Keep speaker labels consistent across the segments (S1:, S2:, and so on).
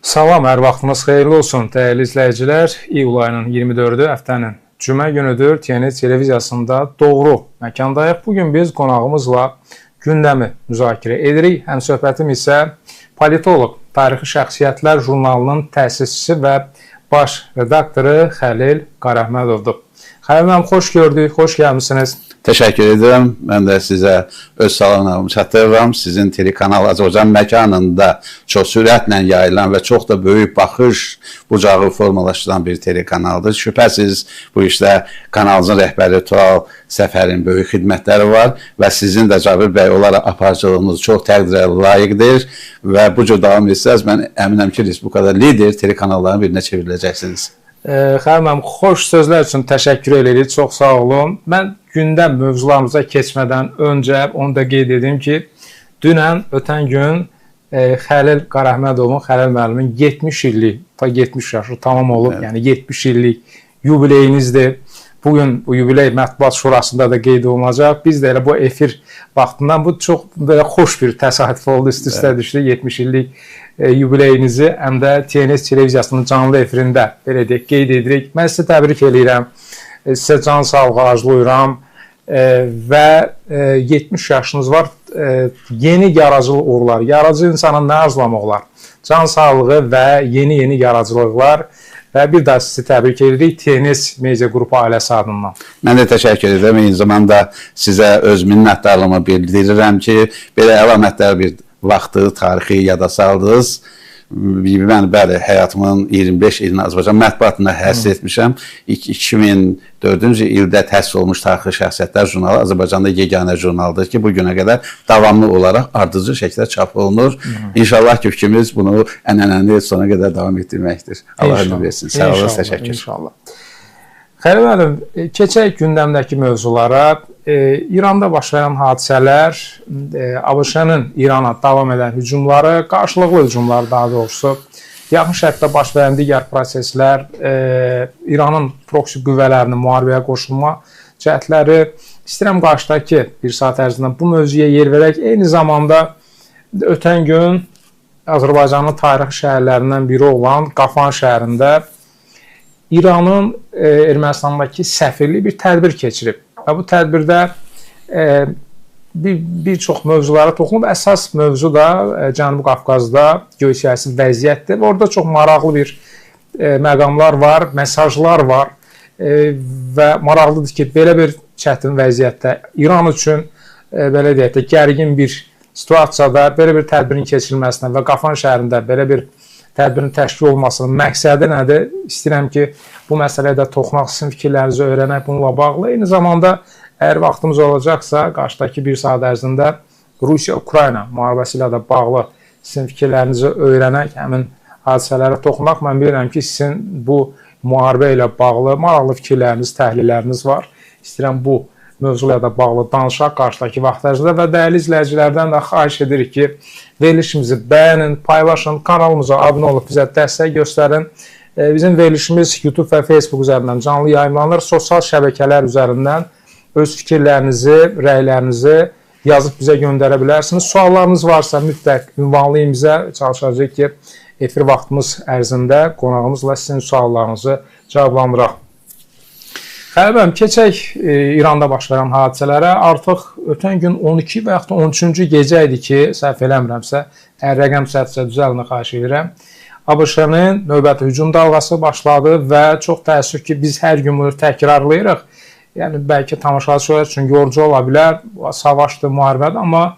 S1: Salam, hər vaxtınız xeyirli olsun, dəyərli izləyicilər. İyul ayının 24-ü həftənin cümə günüdür. TNT televiziyasında doğru məkandayıq. Bugün biz qonağımızla gündəmi müzakirə edirik. Həm söhbətim isə politoloq, tarixi şəxsiyyətlər jurnalının təsisçisi və baş redaktoru Xəlil Qarahmədovdur. Xəlil müəllim, xoş gördük, xoş gəlmisiniz.
S2: Təşəkkür edirəm. Mən də sizə öz salamlarımı çatdırıram. Sizin telekanal Azərbaycan məkanında çox sürətlə yayılan və çox da böyük baxış bucağı formalaşdıran bir telekanaldır. Şübhəsiz bu işdə kanalımızın rəhbəri Tural Səfərin böyük xidmətləri var və sizin də Cabir bəy olaraq aparıcılığınız çox təqdirə layiqdir və bu cür davam etsəz, mən əminəm ki, Respublikada lider telekanalların birinə çevriləcəksiniz.
S1: Xəlil müəllim, xoş sözlər üçün təşəkkür edirik, çox sağ olun. Mən gündəm mövzularımıza keçmədən öncə onu da qeyd edim ki, dünən, ötən gün Xəlil Qarahmədovun, Xəlil müəllimin 70 illik, 70 yaşı tamam olub, evet. Yəni 70 illik yubileyinizdir. Bugün bu yubiley Mətbuat Şurasında da qeyd olunacaq. Biz də elə bu efir vaxtından bu çox belə xoş bir təsadüf oldu, üst-üstə düşdü 70 illik yubileyinizi həm də TNT televiziyasının canlı efirində belə deyək, qeyd edirik. Mən sizə təbrik edirəm, sizə can sağlığı arzulayıram və 70 yaşınız var, yeni yaradıcılıq uğurlar, yaradıcı insana nə arzulamaq olar? Can sağlığı və yeni yaradıcılıqlar və bir daha sizi təbrik edirik TNT Media Qrupu ailəsi adından.
S2: Mən də təşəkkür edirəm. Eyni zamanda sizə öz minnətdarlığımı bildirirəm ki, belə əlamətlər bir vaxtı, tarixi yada saldınız. Mən bəli, həyatımın 25 ilini Azərbaycan mətbuatına həsr etmişəm. 2004-cü ildə təsis olmuş tarixi şəxsiyyətlər jurnalı Azərbaycanda yeganə jurnaldır ki, bu günə qədər davamlı olaraq ardıcıl şəkildə çap olunur. İnşallah ki, fikrimiz bunu ənənəni sona qədər davam etdirməkdir. Allah ömür versin. Sağ olun, təşəkkür.
S1: İnşallah. Xəlil müəllim, keçək gündəmdəki mövzulara. İranda baş verən hadisələr, ABŞ-nın İrana davam edən hücumları, qarşılıqlı hücumlar daha doğrusu, yaxın şərqdə baş verən digər proseslər, İranın proksi qüvvələrinin müharibəyə qoşulma cəhdləri, istəyirəm qarşıdakı bir saat ərzində bu mövzuya yer verək. Eyni zamanda ötən gün Azərbaycanın tarixi şəhərlərindən biri olan Qafan şəhərində İranın Ermənistandakı səfirliyi bir tədbir keçirib. Və bu tədbirdə bir çox mövzulara toxunub. Əsas mövzu da Cənubi Qafqazda geosiyasi vəziyyətdir. Orada çox maraqlı bir məqamlar var, mesajlar var və maraqlıdır ki, belə bir çətin vəziyyətdə İran üçün belə deyək də gərgin bir situasiyada belə bir tədbirin keçirilməsinə və Qafan şəhərində belə bir tədbirin təşkil olmasının məqsədi nədir? İstəyirəm ki, bu məsələyə də toxunaq, sizin fikirlərinizi öyrənək bununla bağlı. Eyni zamanda, əgər vaxtımız olacaqsa, qarşıdakı bir saat ərzində Rusiya-Ukrayna müharibəsi ilə də bağlı sizin fikirlərinizi öyrənək, həmin hadisələrə toxunaq. Mən bilirəm ki, sizin bu müharibə ilə bağlı maraqlı fikirləriniz, təhlilləriniz var. İstəyirəm bu mövzuyla da bağlı danışaq qarşıdakı vaxt ərzində və dəyərli izləyicilərdən də xahiş edirik ki, verilişimizi bəyənin, paylaşın, kanalımıza abunə olub bizə dəstək göstərin. Bizim verilişimiz YouTube və Facebook üzərindən canlı yayımlanır. Sosial şəbəkələr üzərindən öz fikirlərinizi, rəylərinizi yazıb bizə göndərə bilərsiniz. Suallarınız varsa mütləq ünvanlayın bizə. Çalışacağıq ki, efir vaxtımız ərzində qonağımızla sizin suallarınızı cavablandıraq. Xəlil müəllim, keçək İranda baş verən hadisələrə. Artıq ötən gün 12 və yaxud da 13-cü gecə idi ki, səhv eləmirəmsə, əgər rəqəm səhvsə düzəlini xahiş edirəm. ABŞ-nın növbəti hücum dalğası başladı və çox təəssüf ki, biz hər gün bunu təkrarlayırıq. Yəni, bəlkə tamaşaçılar üçün yorucu ola bilər, savaşdır, müharibədir, amma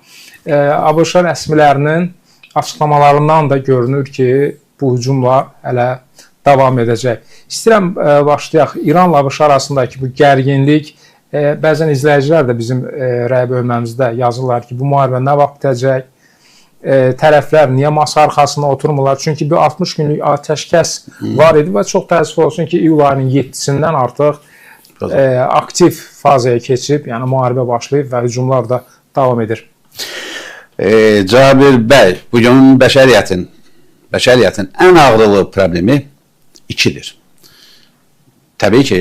S1: ABŞ rəsmilərinin açıqlamalarından da görünür ki, bu hücumlar hələ davam edəcək. İstəyirəm başlayaq. İranla ABŞ arasındakı bu gərginlik, bəzən izləyicilər də bizim rəy bölməmizdə yazırlar ki, bu müharibə nə vaxt bitəcək, tərəflər niyə masa arxasında oturmurlar? Çünki bir 60 günlük atəşkəs var idi və çox təəssüf olsun ki, iyul ayının 7-sindən artıq aktiv fazaya keçib, yəni müharibə başlayıb və hücumlar da davam edir.
S2: Cabir bəy, bugün bəşəriyyətin ən ağrılı problemi ikidir. Təbii ki,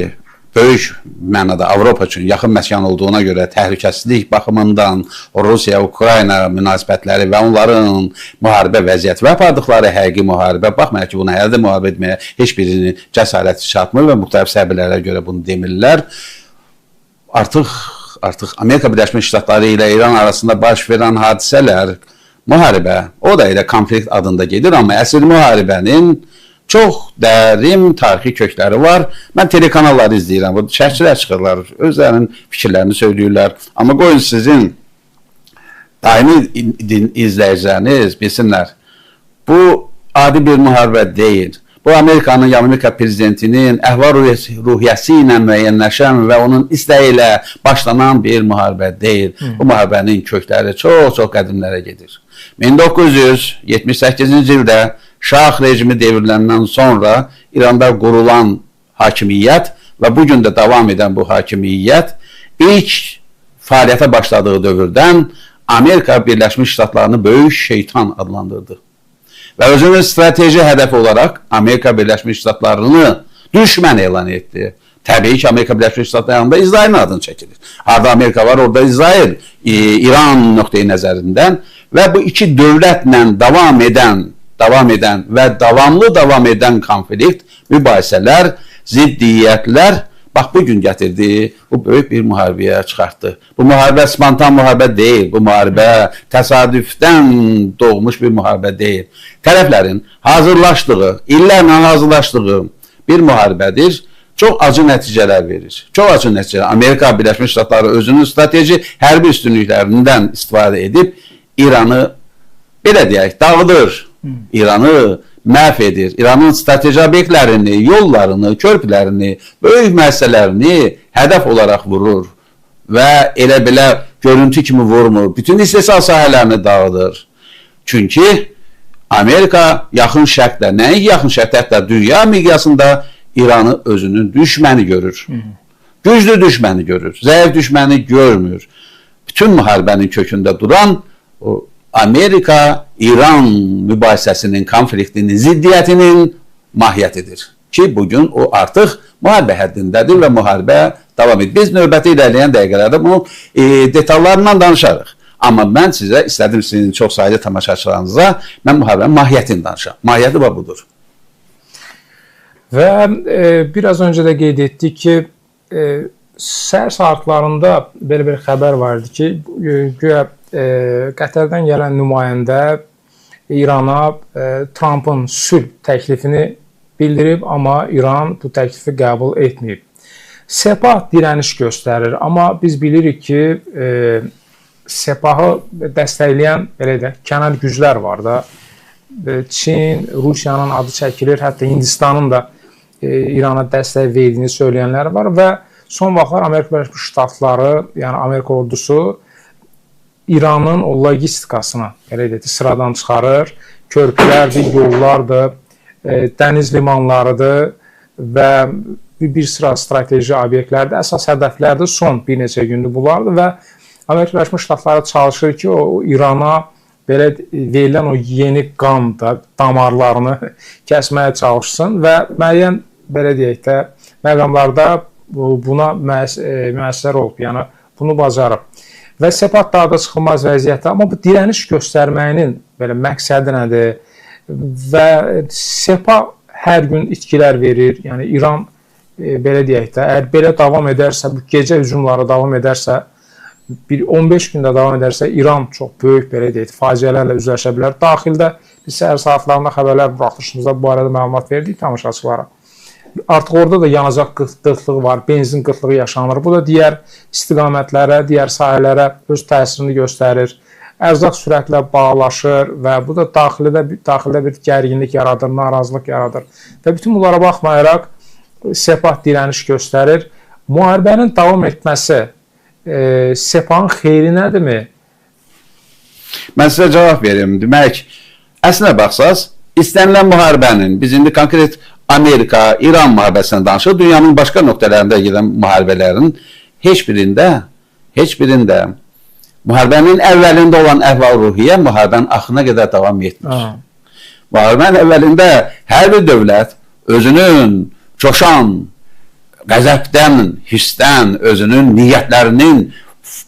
S2: böyük mənada Avropa üçün yaxın məkan olduğuna görə təhlükəsizlik baxımından Rusiya-Ukrayna münasibətləri və onların müharibə vəziyyəti və apardıqları həqiqi müharibə, baxmayaraq ki, buna hələ də müharibə etməyə heç birinin cəsarəti çatmır və müxtəlif səbəblərə görə bunu demirlər. Artıq Amerika Birləşmiş Ştatları ilə İran arasında baş verən hadisələr, müharibə, o da elə konflikt adında gedir, amma əsl müharibənin çox dərin tarixi kökləri var. Mən telekanalları izləyirəm, burada şərhçilər çıxırlar, özlərinin fikirlərini söyləyirlər. Amma qoyun sizin daimi izləyiciləriniz bilsinlər, bu adi bir müharibə deyil. Bu Amerikanın, Amerika prezidentinin əhval-ruhiyyəsi ilə müəyyənləşən və onun istəyi ilə başlanan bir müharibə deyil. Bu müharibənin kökləri çox qədimlərə gedir. 1978-ci ildə Şah rejimi devriləndən sonra İranda qurulan hakimiyyət və bugün də davam edən bu hakimiyyət ilk fəaliyyətə başladığı dövrdən Amerika Birləşmiş Ştatlarını böyük şeytan adlandırdı. Və özünün strateji hədəfi olaraq Amerika Birləşmiş Ştatlarını düşmən elan etdi. Təbii ki, Amerika Birləşmiş Ştatları yanında İsrailin adını çəkilir. Harada Amerika var, orada İsrail, İran nöqteyi nəzərindən və bu iki dövlətlə davam edən və davamlı davam edən konflikt, mübahisələr, ziddiyyətlər, bax bugün gətirdi, bu böyük bir müharibəyə çıxartdı. Bu müharibə spontan müharibə deyil, bu müharibə təsadüfdən doğmuş bir müharibə deyil. Tərəflərin hazırlaşdığı, illərlə hazırlaşdığı bir müharibədir. Çox acı nəticələr verir. Çox acı nəticələr. Amerika Birləşmiş Ştatları özünün strateji hərbi üstünlüklərindən istifadə edib İranı, belə deyək, dağıdır. İranı məhv edir. İranın strateji obyektlərini, yollarını, körpülərini, böyük müəssisələrini hədəf olaraq vurur və elə belə görüntü kimi vurmur. Bütün istehsal sahələrini dağıdır. Çünki Amerika yaxın şərqdə, nəyi yaxın şərqdə, hətta dünya miqyasında İranı özünün düşməni görür. Güclü düşməni görür. Zəif düşməni görmür. Bütün müharibənin kökündə duran o Amerika-İran mübahisəsinin, konfliktinin, ziddiyyətinin mahiyyətidir. Ki, bugün o artıq müharibə həddindədir və müharibə davam edir. Biz növbəti ilərləyən dəqiqələrdə bunun detallarından danışarıq. Amma mən sizə, istədim sizin çox sayılı tamaşaçılarınıza, mən müharibənin mahiyyətini danışam. Mahiyyəti budur.
S1: Və biraz öncə də qeyd etdik ki, səhər saatlarında belə bir xəbər var idi ki, güya Qətərdən gələn nümayəndə İrana Trumpın sülh təklifini bildirib, amma İran bu təklifi qəbul etməyib. Sepah dirəniş göstərir, amma biz bilirik ki, Sepahı dəstəkləyən belə də kənar güclər var da. Çin, Rusiyanın adı çəkilir, hətta Hindistanın da İrana dəstək verdiyini söyləyənlər var və son vaxtlar Amerika Birləşmiş Ştatları, yəni Amerika ordusu İranın o logistikasını sıradan çıxarır. Körpülərdir, yollardır, dəniz limanlarıdır və bir sıra strateji obyektlərdir. Əsas hədəflərdir son bir neçə gündür bunlardır və Amerika Birləşmiş Ştatları çalışır ki, o İrana belə verilən o yeni qan damarlarını kəsməyə çalışsın və müəyyən, belə deyək də, məqamlarda buna müəssər olub, yəni bunu bacarıb. Və Sepah daha da çıxılmaz vəziyyətdə, amma bu dirəniş göstərməyinin belə məqsədi nədir? Və Sepah hər gün itkilər verir, yəni İran, belə deyək də, əgər belə davam edərsə, bu gecə hücumları davam edərsə, 15 gündə davam edərsə, İran çox böyük, belə deyək, faciələrlə üzləşə bilər. Daxildə biz səhər saatlarında xəbərlər buraxılışımızda bu barədə məlumat verdik tamaşaçılara. Artıq orada da yanacaq qıtlığı var, benzin qıtlığı yaşanır. Bu da digər istiqamətlərə, digər sahələrə öz təsirini göstərir. Ərzaq sürətlə bağlaşır və bu da daxildə bir gərginlik yaradır, narazılıq yaradır. Və bütün bunlara baxmayaraq Sepah dirəniş göstərir. Müharibənin davam etməsi Sepahın xeyri nədirmi?
S2: Mən sizə cavab verim. Demək, əslinə baxsaz, istənilən müharibənin, biz indi konkret Amerika-İran müharibəsindən danışır, dünyanın başqa nöqtələrində gedən müharibələrin heç birində müharibənin əvvəlində olan əhval-ruhiyyə müharibənin axırına qədər davam etmir. Müharibənin əvvəlində hər bir dövlət özünün coşan qəzəbdən, hissdən, özünün niyyətlərinin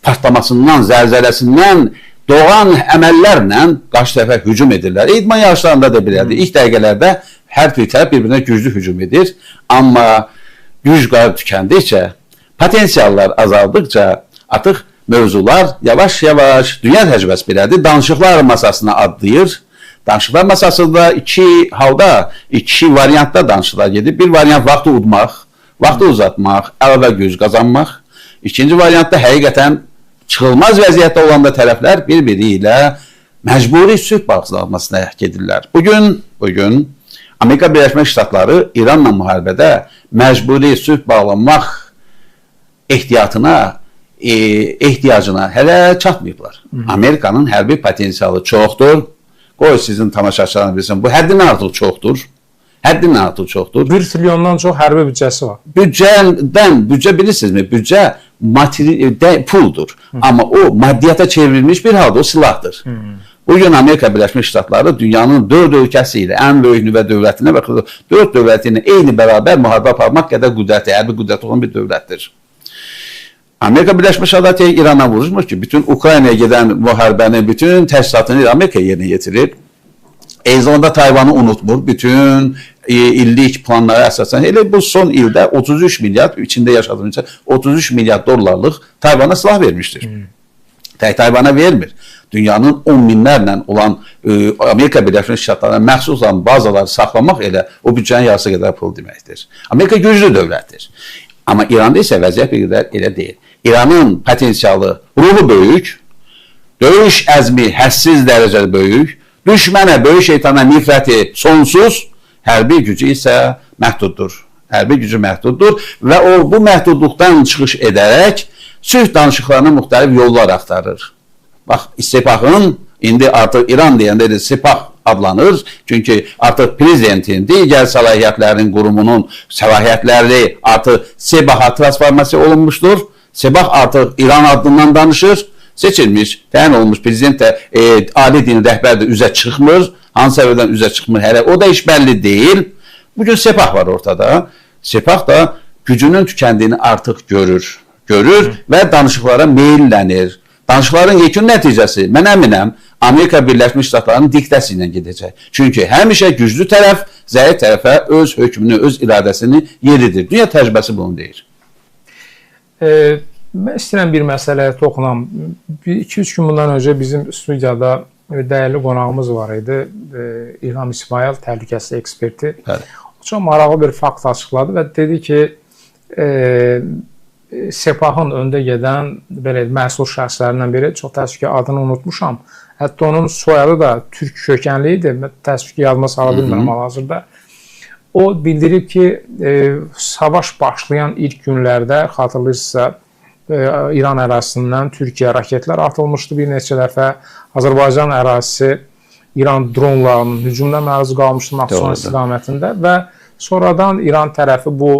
S2: partlamasından, zəlzələsindən doğan əməllərlə qarşı tərəfə hücum edirlər. İdman yarışlarında da belədir. İlk dəqiqələrdə hər bir tərəf bir-birinə güclü hücum edir. Amma güc qalıb tükəndikcə, potensiallar azaldıqca artıq mövzular yavaş-yavaş dünya təcrübəsi belədir. Danışıqlar masasına adlayır. Danışıqlar masasında iki variantda danışıqlar gedir. Bir variant vaxtı udmaq, vaxtı uzatmaq, əlavə güc qazanmaq. İkinci variantda həqiqətən çıxılmaz vəziyyətdə olan da tərəflər bir-biri ilə məcburi sülh bağlanmasına gedirlər. Bugün Amerika Birləşmiş Ştatları İranla müharibədə məcburi sülh bağlanmaq ehtiyacına hələ çatmayıblar. Amerikanın hərbi potensialı çoxdur. Qoy sizin tamaşaçılarınız bilsin, bu həddindən artıq çoxdur. Həddindən artıq çoxdur.
S1: 1 trilyondan çox hərbi büdcəsi var.
S2: Büdcə bilirsinizmi? Büdcə puldur. Amma o maddiyyata çevrilmiş bir halda o silahdır. Bugün Amerika Birləşmiş Ştatları dünyanın 4 ölkəsi ilə, ən böyük nüvə dövlətinə və 4 dövləti ilə eyni bərabər müharibə aparmaq qədər qüdrəti, hərbi qüdrəti olan bir dövlətdir. Amerika Birləşmiş Ştatları İrana vuruşmur ki, bütün Ukraynaya gedən müharibəni, bütün təşkilatını Amerika yerinə yetirir. Eyni zamanda Tayvanı unutmur. Bütün illik planlara əsasən, elə bu son ildə 33 milyard, içində yaşadığımız 33 milyard dollarlıq Tayvana silah vermişdir. Tək Tayvana vermir. Dünyanın 10 minlərlə olan Amerika Birləşmiş Ştatlarına məxsus olan bazaları saxlamaq elə o büdcənin yarısı qədər pul deməkdir. Amerika güclü dövlətdir. Amma İranda isə vəziyyət bir qədər elə deyil. İranın potensialı, ruhu böyük, döyüş əzmi həssiz dərəcədə böyük, düşmənə, böyük şeytana nifrəti sonsuz, hərbi gücü isə məhduddur. Hərbi gücü məhduddur və o bu məhdudluqdan çıxış edərək sülh danışıqlarına müxtəlif yollar axtarır. Bax, Sepahın, indi artıq İran deyəndə Sepah adlanır. Çünki artıq prezidentin, digər səlahiyyətlərin qurumunun səlahiyyətləri artıq Sebaha transformasiya olunmuşdur. Sebah artıq İran adından danışır. Seçilmiş, təyin olunmuş prezident də ali dini rəhbər də üzə çıxmır. Hansı səbəbdən üzə çıxmır hələ, o da iş bəlli deyil. Bugün Sepah var ortada. Sepah da gücünün tükəndiyini artıq görür və danışıqlara meyillənir. Danışıqların yekun nəticəsi, mən əminəm, Amerika Birləşmiş Ştatlarının diktəsi ilə gedəcək. Çünki həmişə güclü tərəf, zəif tərəfə öz hökmünü, öz iradəsini yeridir. Dünya təcrübəsi bunu deyir.
S1: Mən istəyirəm bir məsələyə toxunam. 2-3 gün bundan öncə bizim studiyada dəyərli qonağımız var idi. İlham İsmail, təhlükəsizlik eksperti.
S2: Bəli.
S1: O çox maraqlı bir fakt açıqladı və dedi ki, Sepahın öndə gedən məsul şəxslərindən biri, çox təəssüf ki, adını unutmuşam. Hətta onun soyadı da türk kökənli idi. Təəssüf ki, yadıma sala bilmirəm hal-hazırda. O bildirib ki, savaş başlayan ilk günlərdə, xatırlayırsınızsa, İran ərazisindən Türkiyə raketlər atılmışdı bir neçə dəfə. Azərbaycan ərazisi İran dronlarının hücumuna məruz qalmışdı Naxçıvan istiqamətində və sonradan İran tərəfi bu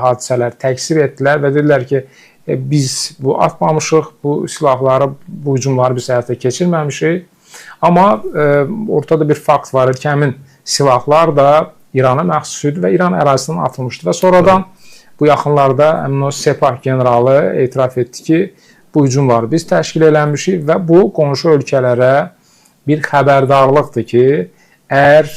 S1: hadisələri təksir etdilər və dedilər ki, biz bu atmamışıq, bu silahları, bu hücumları biz həyata keçirməmişik. Amma ortada bir fakt var ki, həmin silahlar da İrana məxsus idi və İran ərazisindən atılmışdı və sonradan bu yaxınlarda həmin o Sepah generalı etiraf etdi ki, bu hücumları biz təşkil eləmişik və bu qonşu ölkələrə bir xəbərdarlıqdır ki, əgər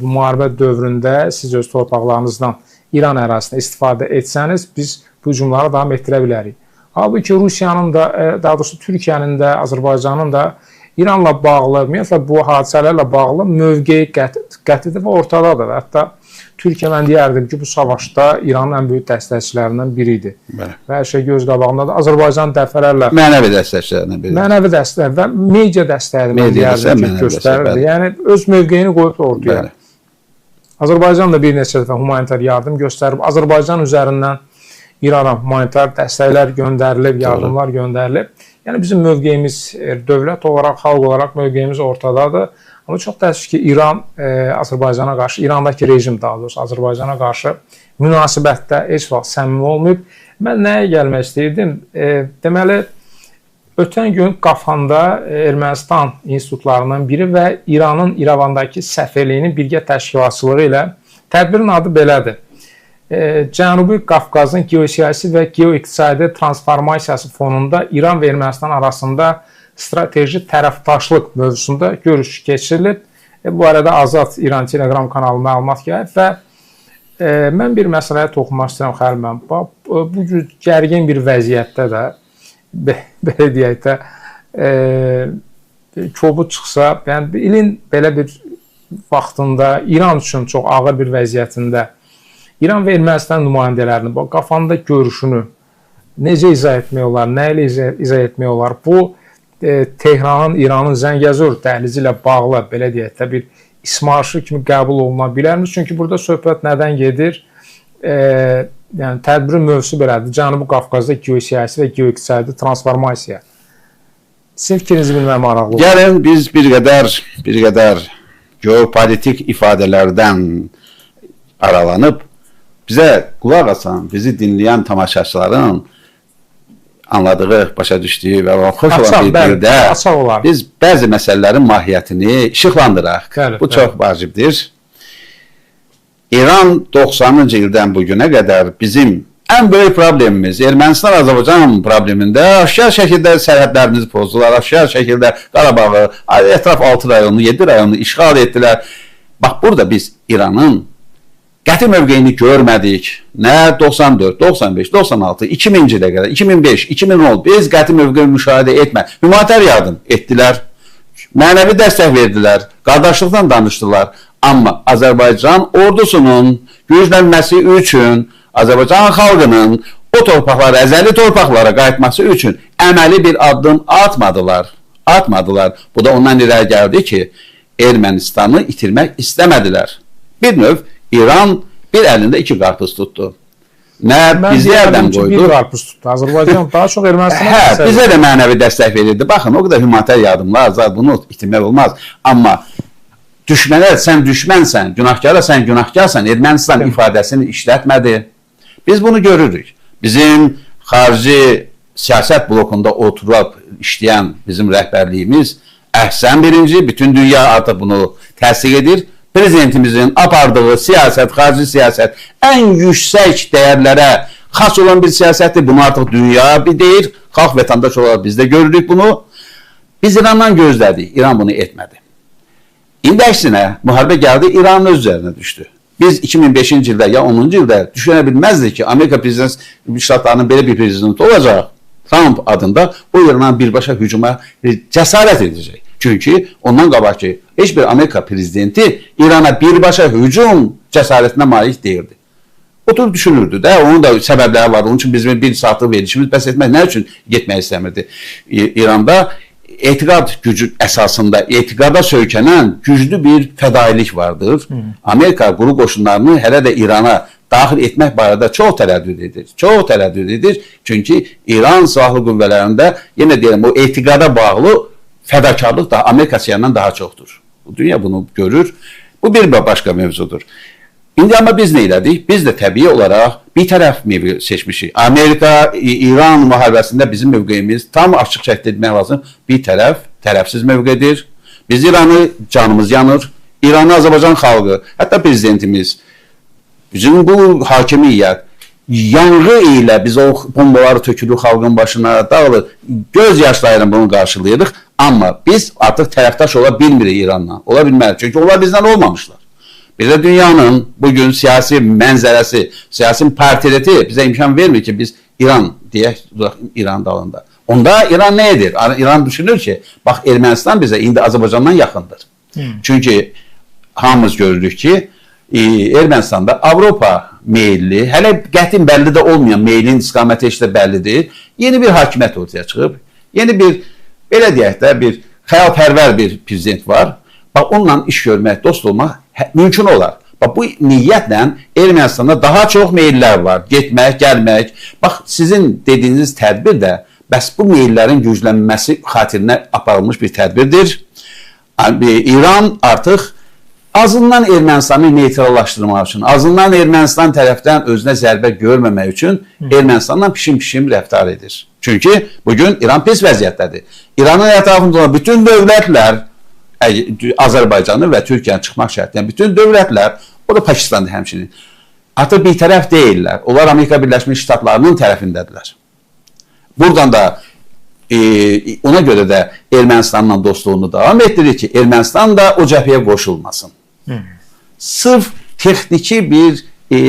S1: bu müharibə dövründə siz öz torpaqlarınızdan İran ərazisində istifadə etsəniz, biz bu hücumları davam etdirə bilərik. Halbuki Rusiyanın da, daha doğrusu Türkiyənin də, Azərbaycanın da İranla bağlı, ümumiyyətlə bu hadisələrlə bağlı mövqeyi qətidir və ortadadır. Hətta Türkiyə mən deyərdim ki, bu savaşda İranın ən böyük dəstəkçilərindən biri idi. Və hər şey göz qabağındadır. Azərbaycan dəfələrlə
S2: mənəvi dəstəkçilərindən biri.
S1: Mənəvi dəstək və media dəstəyi mən deyərdim ki, göstərirdi. Yəni öz mövqeyini qoyub ortaya. Azərbaycan da bir neçə dəfə humanitar yardım göstərib. Azərbaycan üzərindən İrana humanitar dəstəklər göndərilib, yardımlar göndərilib. Yəni bizim mövqeyimiz dövlət olaraq, xalq olaraq mövqeyimiz ortadadır. Amma çox təəssüf ki, İran Azərbaycana qarşı, İrandakı rejim daha doğrusu Azərbaycana qarşı münasibətdə heç vaxt səmimi olmayıb. Mən nəyə gəlmək istəyirdim? Deməli, ötən gün Qafanda Ermənistan institutlarından biri və İranın İrəvandakı səfirliyinin birgə təşkilatçılığı ilə tədbirin adı belədir. Cənubi Qafqazın geosiyasi və geoiqtisadi transformasiyası fonunda İran və Ermənistan arasında strateji tərəfdaşlıq mövzusunda görüş keçirilib. Bu arada Azad İran Telegram kanalı məlumat gəlib və mən bir məsələyə toxunmaq istəyirəm Xəlil müəllim. Bu gərgin bir vəziyyətdə də belə deyək də kobud çıxsa, yəni ilin belə bir vaxtında İran üçün çox ağır bir vəziyyətində İran və Ermənistan nümayəndələrini qafanda görüşünü necə izah etmək olar, nə ilə izah etmək olar? Bu Tehranın, İranın Zəngəzur dəhlizi ilə bağlı belə deyək də bir ismarşı kimi qəbul oluna bilərmi? Çünki burada söhbət nədən gedir? Yəni tədbirin mövzusu belədir. Cənubi Qafqazda geosiyasi və geoiqtisadi transformasiya. Sizin fikrinizi bilmək maraqlı olur.
S2: Gəlin biz bir qədər geopolitik ifadələrdən aralanıb bizə qulaq asan, bizi dinləyən tamaşaçıların anladığı, başa düşdüyü və xoş olan bir dildə biz bəzi məsələlərin mahiyyətini işıqlandıraq. Bu çox vacibdir. İran 90-cı ildən bugünə qədər bizim ən böyük problemimiz Ermənistan-Azərbaycan problemində aşağı şəkildə sərhədlərimizi pozdular, aşağı şəkildə Qarabağı, ətraf 6 rayonu, 7 rayonu işğal etdilər. Bax, burada biz İranın qəti mövqeyini görmədik. Nə 94, 95, 96, 2000-ci ilə qədər, 2005, 2010 biz qəti mövqeyini müşahidə etmə. Humanitər yardım etdilər, mənəvi dəstək verdilər, qardaşlıqdan danışdılar. Amma Azərbaycan ordusunun güclənməsi üçün, Azərbaycan xalqının o torpaqlara, əzəli torpaqlara qayıtması üçün əməli bir addım atmadılar. Bu da ondan irəli gəldi ki, Ermənistanı itirmək istəmədilər. Bir növ İran bir əlində iki qarpız tutdu. Nə bizlərdən qoydu?
S1: Bir qarpız tutdu. Azərbaycan daha çox Ermənistana
S2: bizə də mənəvi dəstək verirdi. Baxın, o qədər humanitər yardımlar, bunu itirmək olmaz. Amma düşmənə sən düşmənsən, günahkara sən günahkarsan, Ermənistan ifadəsini işlətmədi. Biz bunu görürük. Bizim xarici siyasət blokunda oturub işləyən bizim rəhbərliyimiz əhsən birinci, bütün dünya artıq bunu təsdiq edir. Prezidentimizin apardığı siyasət, xarici siyasət ən yüksək dəyərlərə xas olan bir siyasətdir. Bunu artıq dünya bir deyir. Xalq vətəndaş olaraq biz də görürük bunu. Biz İrandan gözlədik. İran bunu etmədi. İndi əksinə müharibə gəldi, İranın öz üzərinə düşdü. Biz 2005-ci ildə ya 10-cu ildə düşünə bilməzdik ki, Amerika prezident ştatlarının belə bir prezidenti olacaq. Trump adında o İrana birbaşa hücuma cəsarət edəcək. Çünki ondan qabaq ki, heç bir Amerika prezidenti İrana birbaşa hücum cəsarətinə malik deyildi. Oturub düşünürdü də, onun da səbəbləri var. Onun üçün bizim bir saatlıq verilişimiz bəs etmək, nə üçün getmək istəmirdi? İranda etiqad gücü əsasında, etiqada söykənən güclü bir fədailik vardır. Amerika quru qoşunlarını hələ də İrana daxil etmək barədə çox tərəddüd edir. Çünki İran silahlı qüvvələrində, yenə deyirəm, o etiqada bağlı fədakarlıq da Amerika siyasətindən daha çoxdur. Dünya bunu görür. Bu bir başqa mövzudur. İndi amma biz nə elədik? Biz də təbii olaraq bir tərəf mövqe seçmişik. Amerika-İran müharibəsində bizim mövqeyimiz tam açıq şəkildə etmək lazım. Bir tərəf, tərəfsiz mövqedir. Biz İranı canımız yanır. İranı Azərbaycan xalqı, hətta prezidentimiz, bizim bu hakimiyyət yanğı ilə biz o bombaları tökülür xalqın başına, dağılır. Göz yaşlarıyla bunu qarşılayırıq. Amma biz artıq tərəfdaş ola bilmirik İranla. Ola bilmərik. Çünki onlar bizdən olmamışlar. Bizə dünyanın bugün siyasi mənzərəsi, siyasi portreti bizə imkan vermir ki, biz İran deyək, İran dalında. Onda İran nə edir? İran düşünür ki, bax Ermənistan bizə indi Azərbaycandan yaxındır. Çünki hamımız görürük ki, Ermənistanda Avropa meyilli, hələ qətin bəlli də olmayan meylin istiqaməti heç də bəllidir. Yeni bir hakimiyyət ortaya çıxıb, yeni bir, belə deyək də, bir xəyalpərvər bir prezident var. Bax, onunla iş görmək, dost olmaq mümkün olar. Bax, bu niyyətlə Ermənistanda daha çox meyillər var. Getmək, gəlmək. Bax, sizin dediyiniz tədbir də bəs bu meyillərin güclənməsi xatirinə aparılmış bir tədbirdir. İran artıq azından Ermənistanı neytrallaşdırmaq üçün, azından Ermənistan tərəfdən özünə zərbə görməmək üçün Ermənistanla pişim-pişim rəftar edir. Çünki bugün İran pis vəziyyətdədir. İranın ətrafında bütün dövlətlər, Azərbaycanı və Türkiyənin çıxmaq şərti, yəni bütün dövlətlər, o da Pakistan'da həmçinin, artıq bir tərəf deyirlər. Onlar Amerika Birləşmiş Ştatlarının tərəfindədirlər. Buradan da ona görə də Ermənistanla dostluğunu davam etdirir ki, Ermənistan da o cəbhəyə qoşulmasın. Sırf texniki bir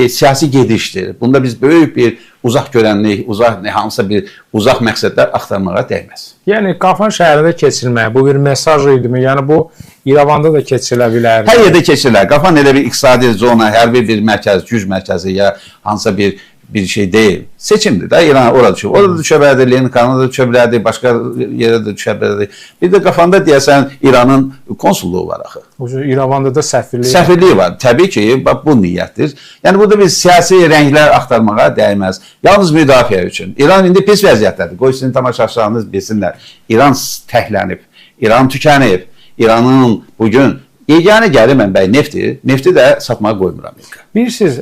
S2: siyasi gedişdir. Bunda biz böyük bir uzaq görənlik, hansısa bir uzaq məqsədlər axtarmağa dəyməz.
S1: Yəni, Qafan şəhərində keçirilmək, bu bir mesaj idimi? Yəni, bu İrəvanda da keçirilə bilər.
S2: Hər yerdə keçirilər. Qafan elə bir iqtisadi zona, hərbi bir mərkəz, güc mərkəzi ya hansısa bir şey deyil. Seçimdir də, İran orada düşür. Orada düşə bilərdi, Leninkanada düşə bilərdi, başqa yerdə də düşə bilərdi. Bir də Qafanda deyəsən İranın konsulluğu var axı.
S1: İrəvanda da səfirliyi var.
S2: Səfirliyi var. Təbii ki, bu niyyətdir. Yəni, burada biz siyasi rənglər axtarmağa dəyməz. Yalnız müdafiə üçün. İran indi pis vəziyyətdədir. Qoy sizin tamaşaçılarınız bilsinlər. İran təhlənib, İran tükənib. İranın bugün yeganə gəlir mənbəyi neftdir. Nefti də satmağa qoymur Amerika.
S1: Bilirsiniz,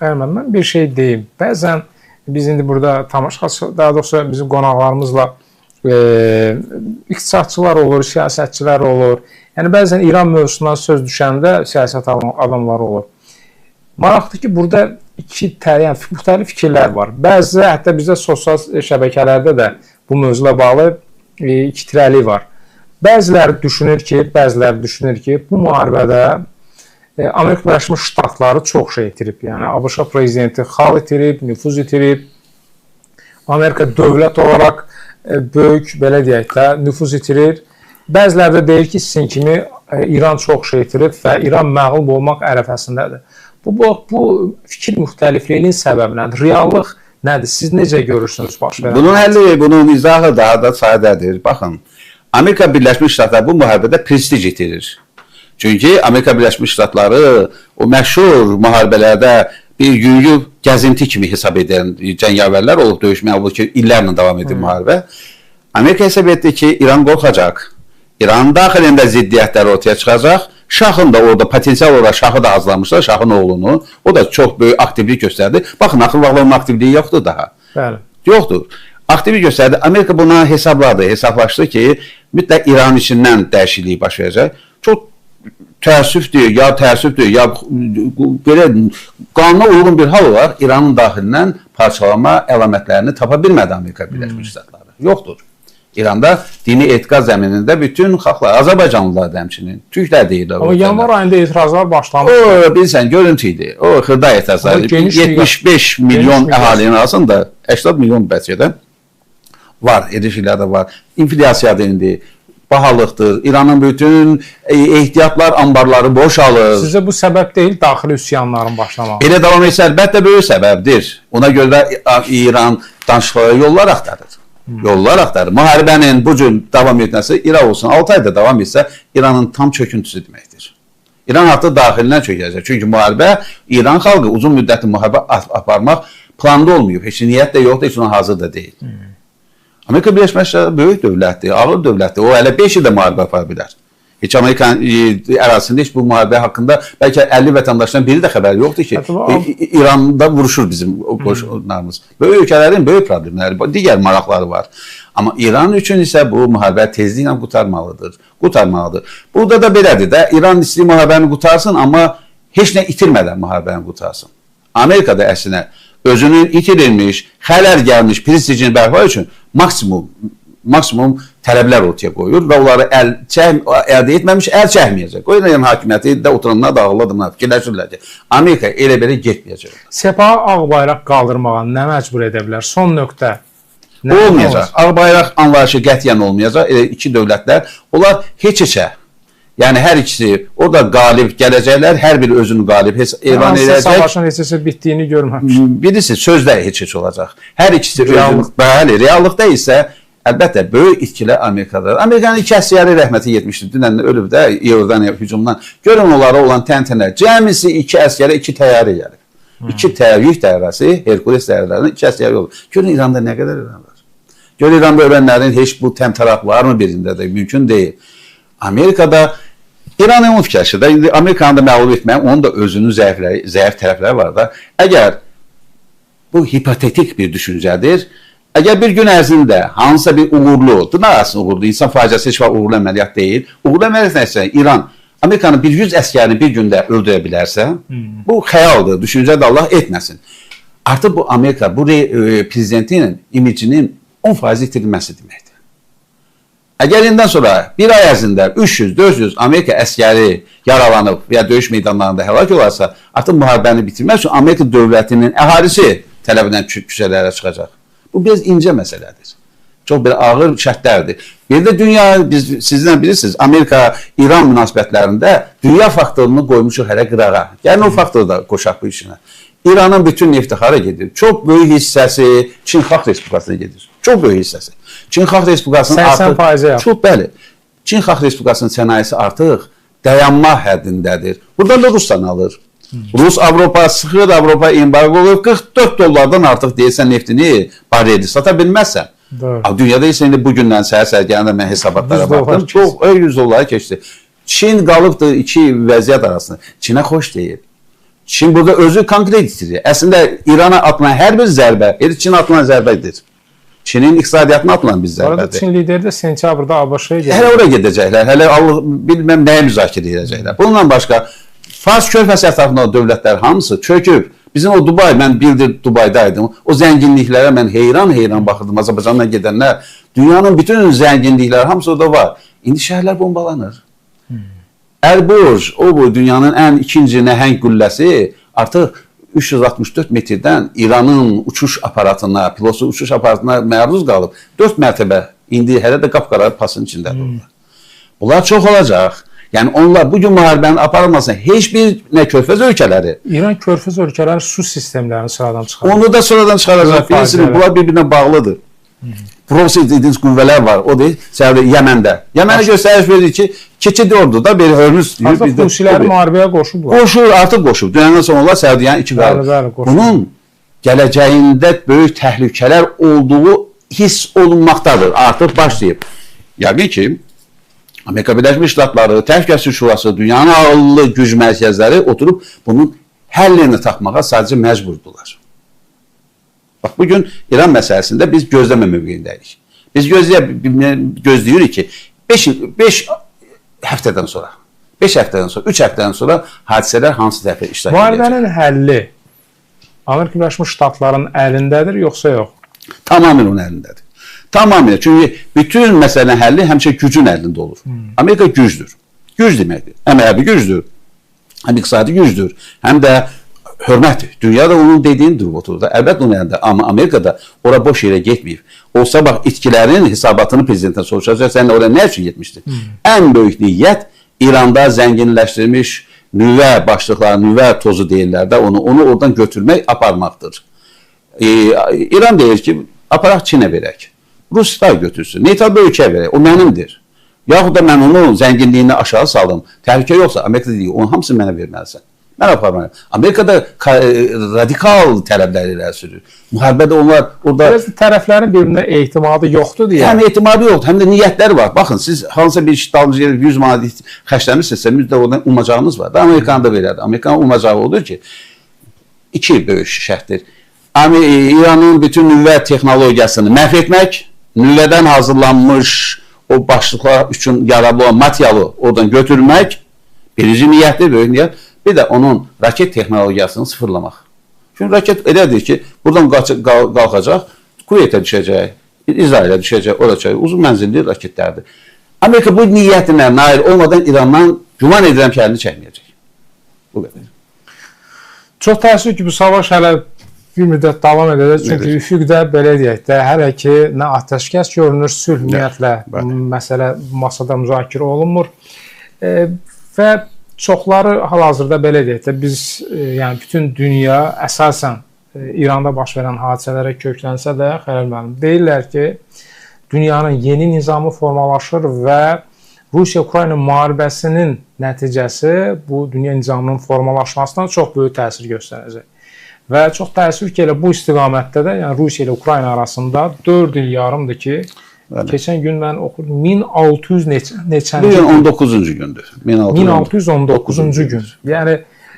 S1: Ərmən, mən bir şey deyim. Bəzən biz indi burada tamaşaçı, daha doğrusu bizim qonaqlarımızla iqtisadçılar olur, siyasətçilər olur. Yəni, bəzən İran mövzusundan söz düşəndə siyasət adamları olur. Maraqdır ki, burada müxtəlif fikirlər var. Bəzi hətta bizdə sosial şəbəkələrdə də bu mövzuyla bağlı iki tirəli var. Bəziləri düşünür ki, bu müharibədə Amerika Birləşmiş Ştatları çox şey itirib. Yəni, ABŞ prezidenti xal itirib, nüfuz itirib. Amerika dövlət olaraq böyük, belə deyək də, nüfuz itirir. Bəziləri də deyir ki, sizin kimi İran çox şey itirib və İran məğlub olmaq ərəfəsindədir. Bu fikir müxtəlifliyinin səbəbi nədir? Reallıq nədir? Siz necə görürsünüz baş verən?
S2: Bunun həlli, bunun izahı daha da sadədir. Baxın, Amerika Birləşmiş Ştatları bu müharibədə prestij itirir. Çünki Amerika Birləşmiş Ştatları o məşhur müharibələrdə bir yüyüb gəzinti kimi hesab edən cəngavərlər olub döyüşməyə, olub ki, illərlə davam edir müharibə. Amerika hesab etdi ki, İran qorxacaq. İranın daxilində ziddiyyətləri ortaya çıxacaq. Şahın da orada potensial olaraq şahı da azlamışlar, şahın oğlunu. O da çox böyük aktivlik göstərdi. Baxın, axır vaxtlar onun aktivliyi yoxdur daha.
S1: Bəli.
S2: Yoxdur. Aktivlik göstərdi. Amerika buna hesablaşdı ki, mütləq İran içindən dəyişiklik baş verəcək. Çox təəssüfdür, ya belə qanuna uyğun bir hal olaraq İranın daxilindən parçalama əlamətlərini tapa bilmədi Amerika Birləşmiş Ştatları. Yoxdur. İranda dini etiqad zəminində bütün xalqlar, Azərbaycanlılar da həmçinin, türklər deyirlər.
S1: Amma yanvar ayında etirazlar başlamış.
S2: O, bilsən, görüntü idi. O, xırda etirazlar. 75 milyon əhalinin arasında 80 milyon bəlkə var, edişiklər də var. İnflyasiyadır indi, bahalıqdır. İranın bütün ehtiyatlar ambarları boşalır.
S1: Sizcə bu səbəb deyil, daxili üsyanların başlamağı?
S2: Elə davam etsə, əlbəttə böyük səbəbdir. Ona görə də İran danışıqlara yollar axtarır. Yollar axtarır. Müharibənin bu cür davam etməsi, İran olsun, 6 ayda davam etsə, İranın tam çöküntüsü deməkdir. İran artıq daxilindən çökəcək. Çünki müharibə, İran xalqı uzun müddətli müharibə aparmaq planda olmayıb. Heç niyyət də yoxdur, heç ona hazır da deyil. Amerika Birləşmiş Ştatları böyük dövlətdir, ağır dövlətdir. O hələ 5 ildə müharibə apara bilər. Heç Amerikan ərazisində heç bu müharibə haqqında bəlkə 50 vətəndaşdan biri də xəbəri yoxdur ki, İranda vuruşur bizim qoşunlarımız. Böyük ölkələrin böyük problemləri, digər maraqları var. Amma İran üçün isə bu müharibə tezliklə qurtarmalıdır. Burada da belədir də, İran istəyir müharibəni qurtarsın, amma heç nə itirmədən müharibəni qurtarsın. Amerika da əslində özünün itirilmiş, xələr gəlmiş prestijini bərpa üçün maksimum tələblər ortaya qoyur və onları əldə etməmiş, əl çəkməyəcək. O yüzden hakimiyyəti də oturanlar da ağladırlar, fikirləşirlər ki, Amerika elə belə getməyəcək.
S1: Sepahı ağ bayraq qaldırmağa nə məcbur edə bilər? Son nöqtə.
S2: Olmayacaq. Ağ bayraq anlayışı qətiyyən olmayacaq. Elə iki dövlətlər, onlar heç-heçə. Yəni hər ikisi orada qalib gələcəklər, hər biri özünü qalib elan edəcək.
S1: Savaşın heç-heçə bitdiyini görməmiş.
S2: Birisi sözdə heç-heç olacaq. Hər ikisi reallıqda isə əlbəttə böyük itkilər Amerikadadır. Amerikanın iki əsgəri rəhməti yetmişdir. Dünən ölüb də Yordaniya hücumdan. Görün onlara olan təntənə. Cəmisi iki əsgərə iki təyyarə gəlib. İki yük təyyarəsi, Herkules təyyarələrinin iki əsgəri olur. Görün İranda nə qədər ölən var. Görün İranda ölənlərin heç bu təmtəraq var mı birində də? Mümkün deyil. Amerikada İran onun fikirləşir. İndi Amerikanı da məğlub etməyən, onun da özünün zəif tərəfləri var da. Əgər bu hipotetik bir düşüncədir, əgər bir gün ərzində hansısa bir uğurlu, dırnaq arasında uğurlu, insan faciəsi heç var uğurlu əməliyyat deyil. Uğurlu əməliyyat nəsə İran Amerikanın bir 100 əskərini bir gündə öldürə bilərsə, bu xəyaldır, düşüncədə Allah etməsin. Artıq bu Amerika, bu prezidentin imicinin 10% itirilməsi deməkdir. Əgər indən sonra bir ay ərzində 300-400 Amerika əskəri yaralanıb və ya döyüş meydanlarında həlak olarsa, artıq müharibəni bitirmək üçün Amerika dövlətinin əhalisi tələbindən küçələrə çıxacaq. Bu biraz incə məsələdir. Çox bir ağır şərtlərdir. Bir də dünya, sizdən bilirsiniz, Amerika-İran münasibətlərində dünya faktorunu qoymuşuq hələ qırağa. Yəni o faktoru da qoşaq bu işinə. İranın bütün nefti hara gedir? Çox böyük hissəsi Çin Xalq Respublikasına gedir. Çox böyük hissəsi. Çin Xalq Respublikasının artıq...
S1: 80% yaxın.
S2: Çox, bəli. Çin Xalq Respublikasının sənayesi artıq dayanma həddindədir. Buradan da Ruslan alır. Rus Avropa sıxır, Avropa embargo olur. 44 dollardan artıq deyilsən neftini bareli sata bilməzsən. Dünyada isə indi bugündən səhər-səhər gələndə mən hesabatlara baxdım. Çox 100 dolları keçdi. Çin qalıbdır iki vəziyyət arasında. Çinə xoş deyil. Çin burada özü konkret itirir. Əslində İrana atılan hər bir zərbə, Çin atılan zərbədir. Çinin iqtisadiyyatına atılan bir zərbədir.
S1: Orada Çin lideri də sentyabrda ABŞ-ya gedəcək.
S2: Hələ oraya gedəcəklər. Hələ bilməm nəyə müzakirə edəcəklər. Bununla başqa Fars körfəzi ətrafında dövlətlər hamısı çöküb. Bizim o Dubay, mən bildir Dubaydaydım. O zənginliklərə mən heyran baxırdım. Azərbaycandan gedənlər. Dünyanın bütün zənginlikləri hamısı orada var. İndi şəhərlər bombalanır. Ərbuj, o bu dünyanın ən ikinci nəhəng qülləsi artıq 364 metrdən İranın uçuş aparatına, pilotsuz uçuş aparatına məruz qalıb. 4 mərtəbə indi hələ də qapqara pasın içindədir. Bunlar çox olacaq. Yəni onlar bugün müharibənin aparılmasına heç bir nə körfəz ölkələri.
S1: İran körfəz ölkələri su sistemlərini sıradan çıxarır.
S2: Onu da sonradan çıxaracaq. Bilirsiniz, bunlar bir-birinə bağlıdır. Profil dediğiniz qüvvələr var. O deyil, Yəməndə. Yəmənə göstəriş verir ki, keçid orduda bir hörmüz deyir.
S1: Artıq Husiləri müharibəyə qoşublar.
S2: Qoşur, artıq qoşub. Dünyandan sonra onlar Səudiyyənin iki qalır. Bunun gələcəyində böyük təhlükələr olduğu hiss olunmaqdadır. Artıq başlayıb. Yəqin ki, Amerika Birləşmiş Ştatları, Təhlükəsizlik Şurası, dünyanın ağıllı güc mərkəzləri oturub bunun həllini tapmağa sadəcə məcburdular. Bax, bugün İran məsələsində biz gözləmə mövqeyindəyik. Biz gözləyirik ki, 5 həftədən sonra, 5 həftədən sonra, 3 həftədən sonra hadisələr hansı tərəfə iştirak edəcək?
S1: Müharibənin həlli Amerika Birləşmiş Ştatlarının əlindədir, yoxsa yox?
S2: Tamamilə onun əlindədir. Tamamilə. Çünki bütün məsələnin həlli həmişə gücün əlində olur. Amerika gücdür. Güc deməkdir. Həm hərbi gücdür, həm iqtisadi gücdür, həm də hörmətdir. Dünyada onun dediğini durub oturur. Əlbəttə onun əlində. Amma Amerikada ora boş yerə getməyib. Olsa bax, itkilərin hesabatını prezidentdən soruşacaq. Sən oraya nə üçün getmişdin? Ən böyük niyyət İranda zənginləşdirilmiş nüvə başlıqları, nüvə tozu deyirlər də onu oradan götürmək, aparmaqdır. İran deyir ki, aparaq Çinə verək. Ruslar götürsün. Neytal ölkəyə verək. O mənimdir. Yaxud da mən onun zənginliyini aşağı saldım. Təhlükə yoxsa Amerika deyir, onun hamısını mənə verməlisən. Mən aparmalıyım. Amerikada radikal tələblər irəli sürür. Müharibədə onlar orada...
S1: Biraz tərəflərin birbirine ehtimadı yoxdur deyə.
S2: Həm ehtimadı yoxdur, həm də niyyətləri var. Baxın, siz hansısa bir iş dalınca 100 manat xərcləmişsinizsə, müzdə oradan umacağınız var. Da Amerikanı da belədir. Amerikanın umacağı odur ki, iki böyük şərtdir. İranın bütün nüvə texnologiyasını məhv etmək, nüvədən hazırlanmış o başlıqlar üçün yararlı olan materialı oradan götürmək, birinci niyyətdir, böyük niyyət. Bir də onun raket texnologiyasını sıfırlamaq. Çünki raket elədir ki, buradan qalxacaq, Kuveytə düşəcək, İsrailə düşəcək, olacaq, uzun mənzilli raketlərdir. Amerika bu niyyətinə nail olmadan İrandan güman edirəm ki, əlini çəkməyəcək. Bu qədər.
S1: Çox təəssüf ki, bu savaş hələ bir müddət davam edəcək. Çünki üfüqdə belə deyək də, hələ ki, nə atəşkəs görünür, sülh ümumiyyətlə məsələ masada müzakirə olunmur. Və çoxları hal-hazırda belə deyək də, biz, yəni bütün dünya əsasən İranda baş verən hadisələrə köklənsə də, Xəlil müəllim, deyirlər ki, dünyanın yeni nizamı formalaşır və Rusiya-Ukrayna müharibəsinin nəticəsi bu dünya nizamının formalaşmasından çox böyük təsir göstərəcək. Və çox təəssüf ki, elə bu istiqamətdə də, yəni Rusiya ilə Ukrayna arasında 4 il yarımdır ki, keçən gün mən oxudum, 1600 neçənci gün. 19-cu gündür. 1619-cu gün. Yəni,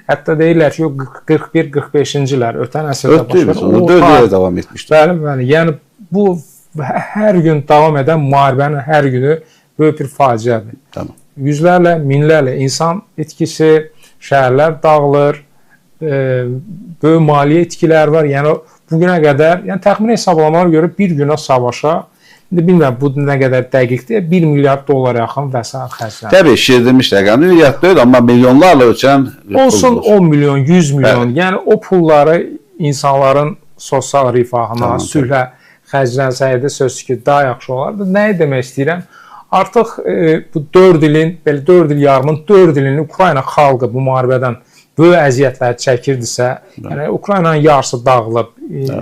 S1: hətta deyirlər ki, 41-45-ci illər ötən əsrdə baş verir.
S2: 4 ilə davam etmişdir.
S1: Bəli, yəni bu hər gün davam edən müharibənin hər günü böyük bir faciədir.
S2: Tamam.
S1: yüzlərlə, minlərlə insan itkisi, şəhərlər dağılır, böyük maliyyə itkilər var. Yəni bugünə qədər, yəni təxmini hesablamalara görə bir günə savaşa, indi bilmirəm bu nə qədər dəqiqdir, 1 milyard dollar yaxın vəsait xərclənir.
S2: Təbii şişirdilmiş rəqəm milyard deyil, amma milyonlarla ölçən
S1: olsun 10 milyon, 100 milyon. Yəni o pulları insanların sosial rifahına, sülhə xərclənsəydi sözsüz ki, daha yaxşı olardı. Nəyi demək istəyirəm? Artıq bu 4 ilin, belə 4 il yarımın 4 ilini Ukrayna xalqı bu müharibədən böyük əziyyətlər çəkirdisə, yəni Ukraynanın yarısı dağılıb,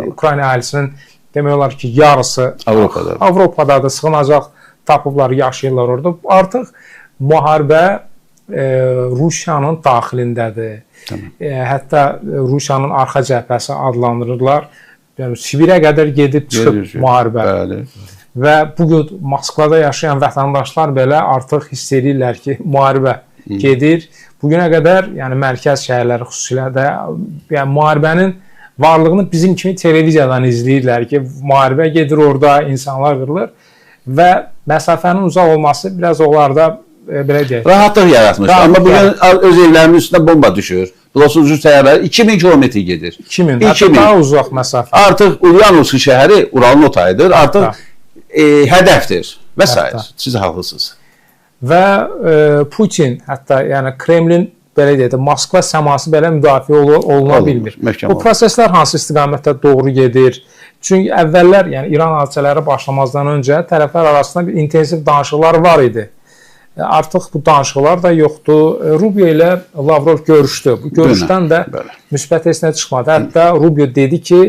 S1: Ukrayna əhalisinin demək olar ki, yarısı Avropadadır, sığınacaq tapıblar, yaşayırlar orada. Artıq müharibə Rusiyanın daxilindədir. Hətta Rusiyanın arxa cəbhəsi adlandırırlar. Yəni Sibirə qədər gedib çıxıb müharibə. Və bugün Moskvada yaşayan vətəndaşlar belə artıq hiss edirlər ki, müharibə gedir. Bugünə qədər, yəni mərkəz şəhərləri xüsusilə də, yəni müharibənin varlığını bizim kimi televiziyadan izləyirlər ki, müharibə gedir orada, insanlar qırılır və məsafənin uzaq olması biraz onlarda belə deyək.
S2: Rahatlıq yaratmış. Amma bugün öz evlərinin üstünə bomba düşür. Pilotsuz təyyarələr 2000 kilometr gedir.
S1: 2000, hətta daha uzaq məsafə.
S2: Artıq Ulyanovsk şəhəri Uralın otayıdır. Artıq hədəfdir və s. Siz haqlısınız.
S1: Və Putin, hətta yəni Kremlin belə deyək də Moskva səması belə müdafiə oluna bilmir. Bu proseslər hansı istiqamətdə doğru gedir? Çünki əvvəllər, yəni İran hadisələri başlamazdan öncə tərəflər arasında bir intensiv danışıqlar var idi. Artıq bu danışıqlar da yoxdur. Rubio ilə Lavrov görüşdü. Bu görüşdən də müsbət heç nə çıxmadı. Hətta Rubio dedi ki,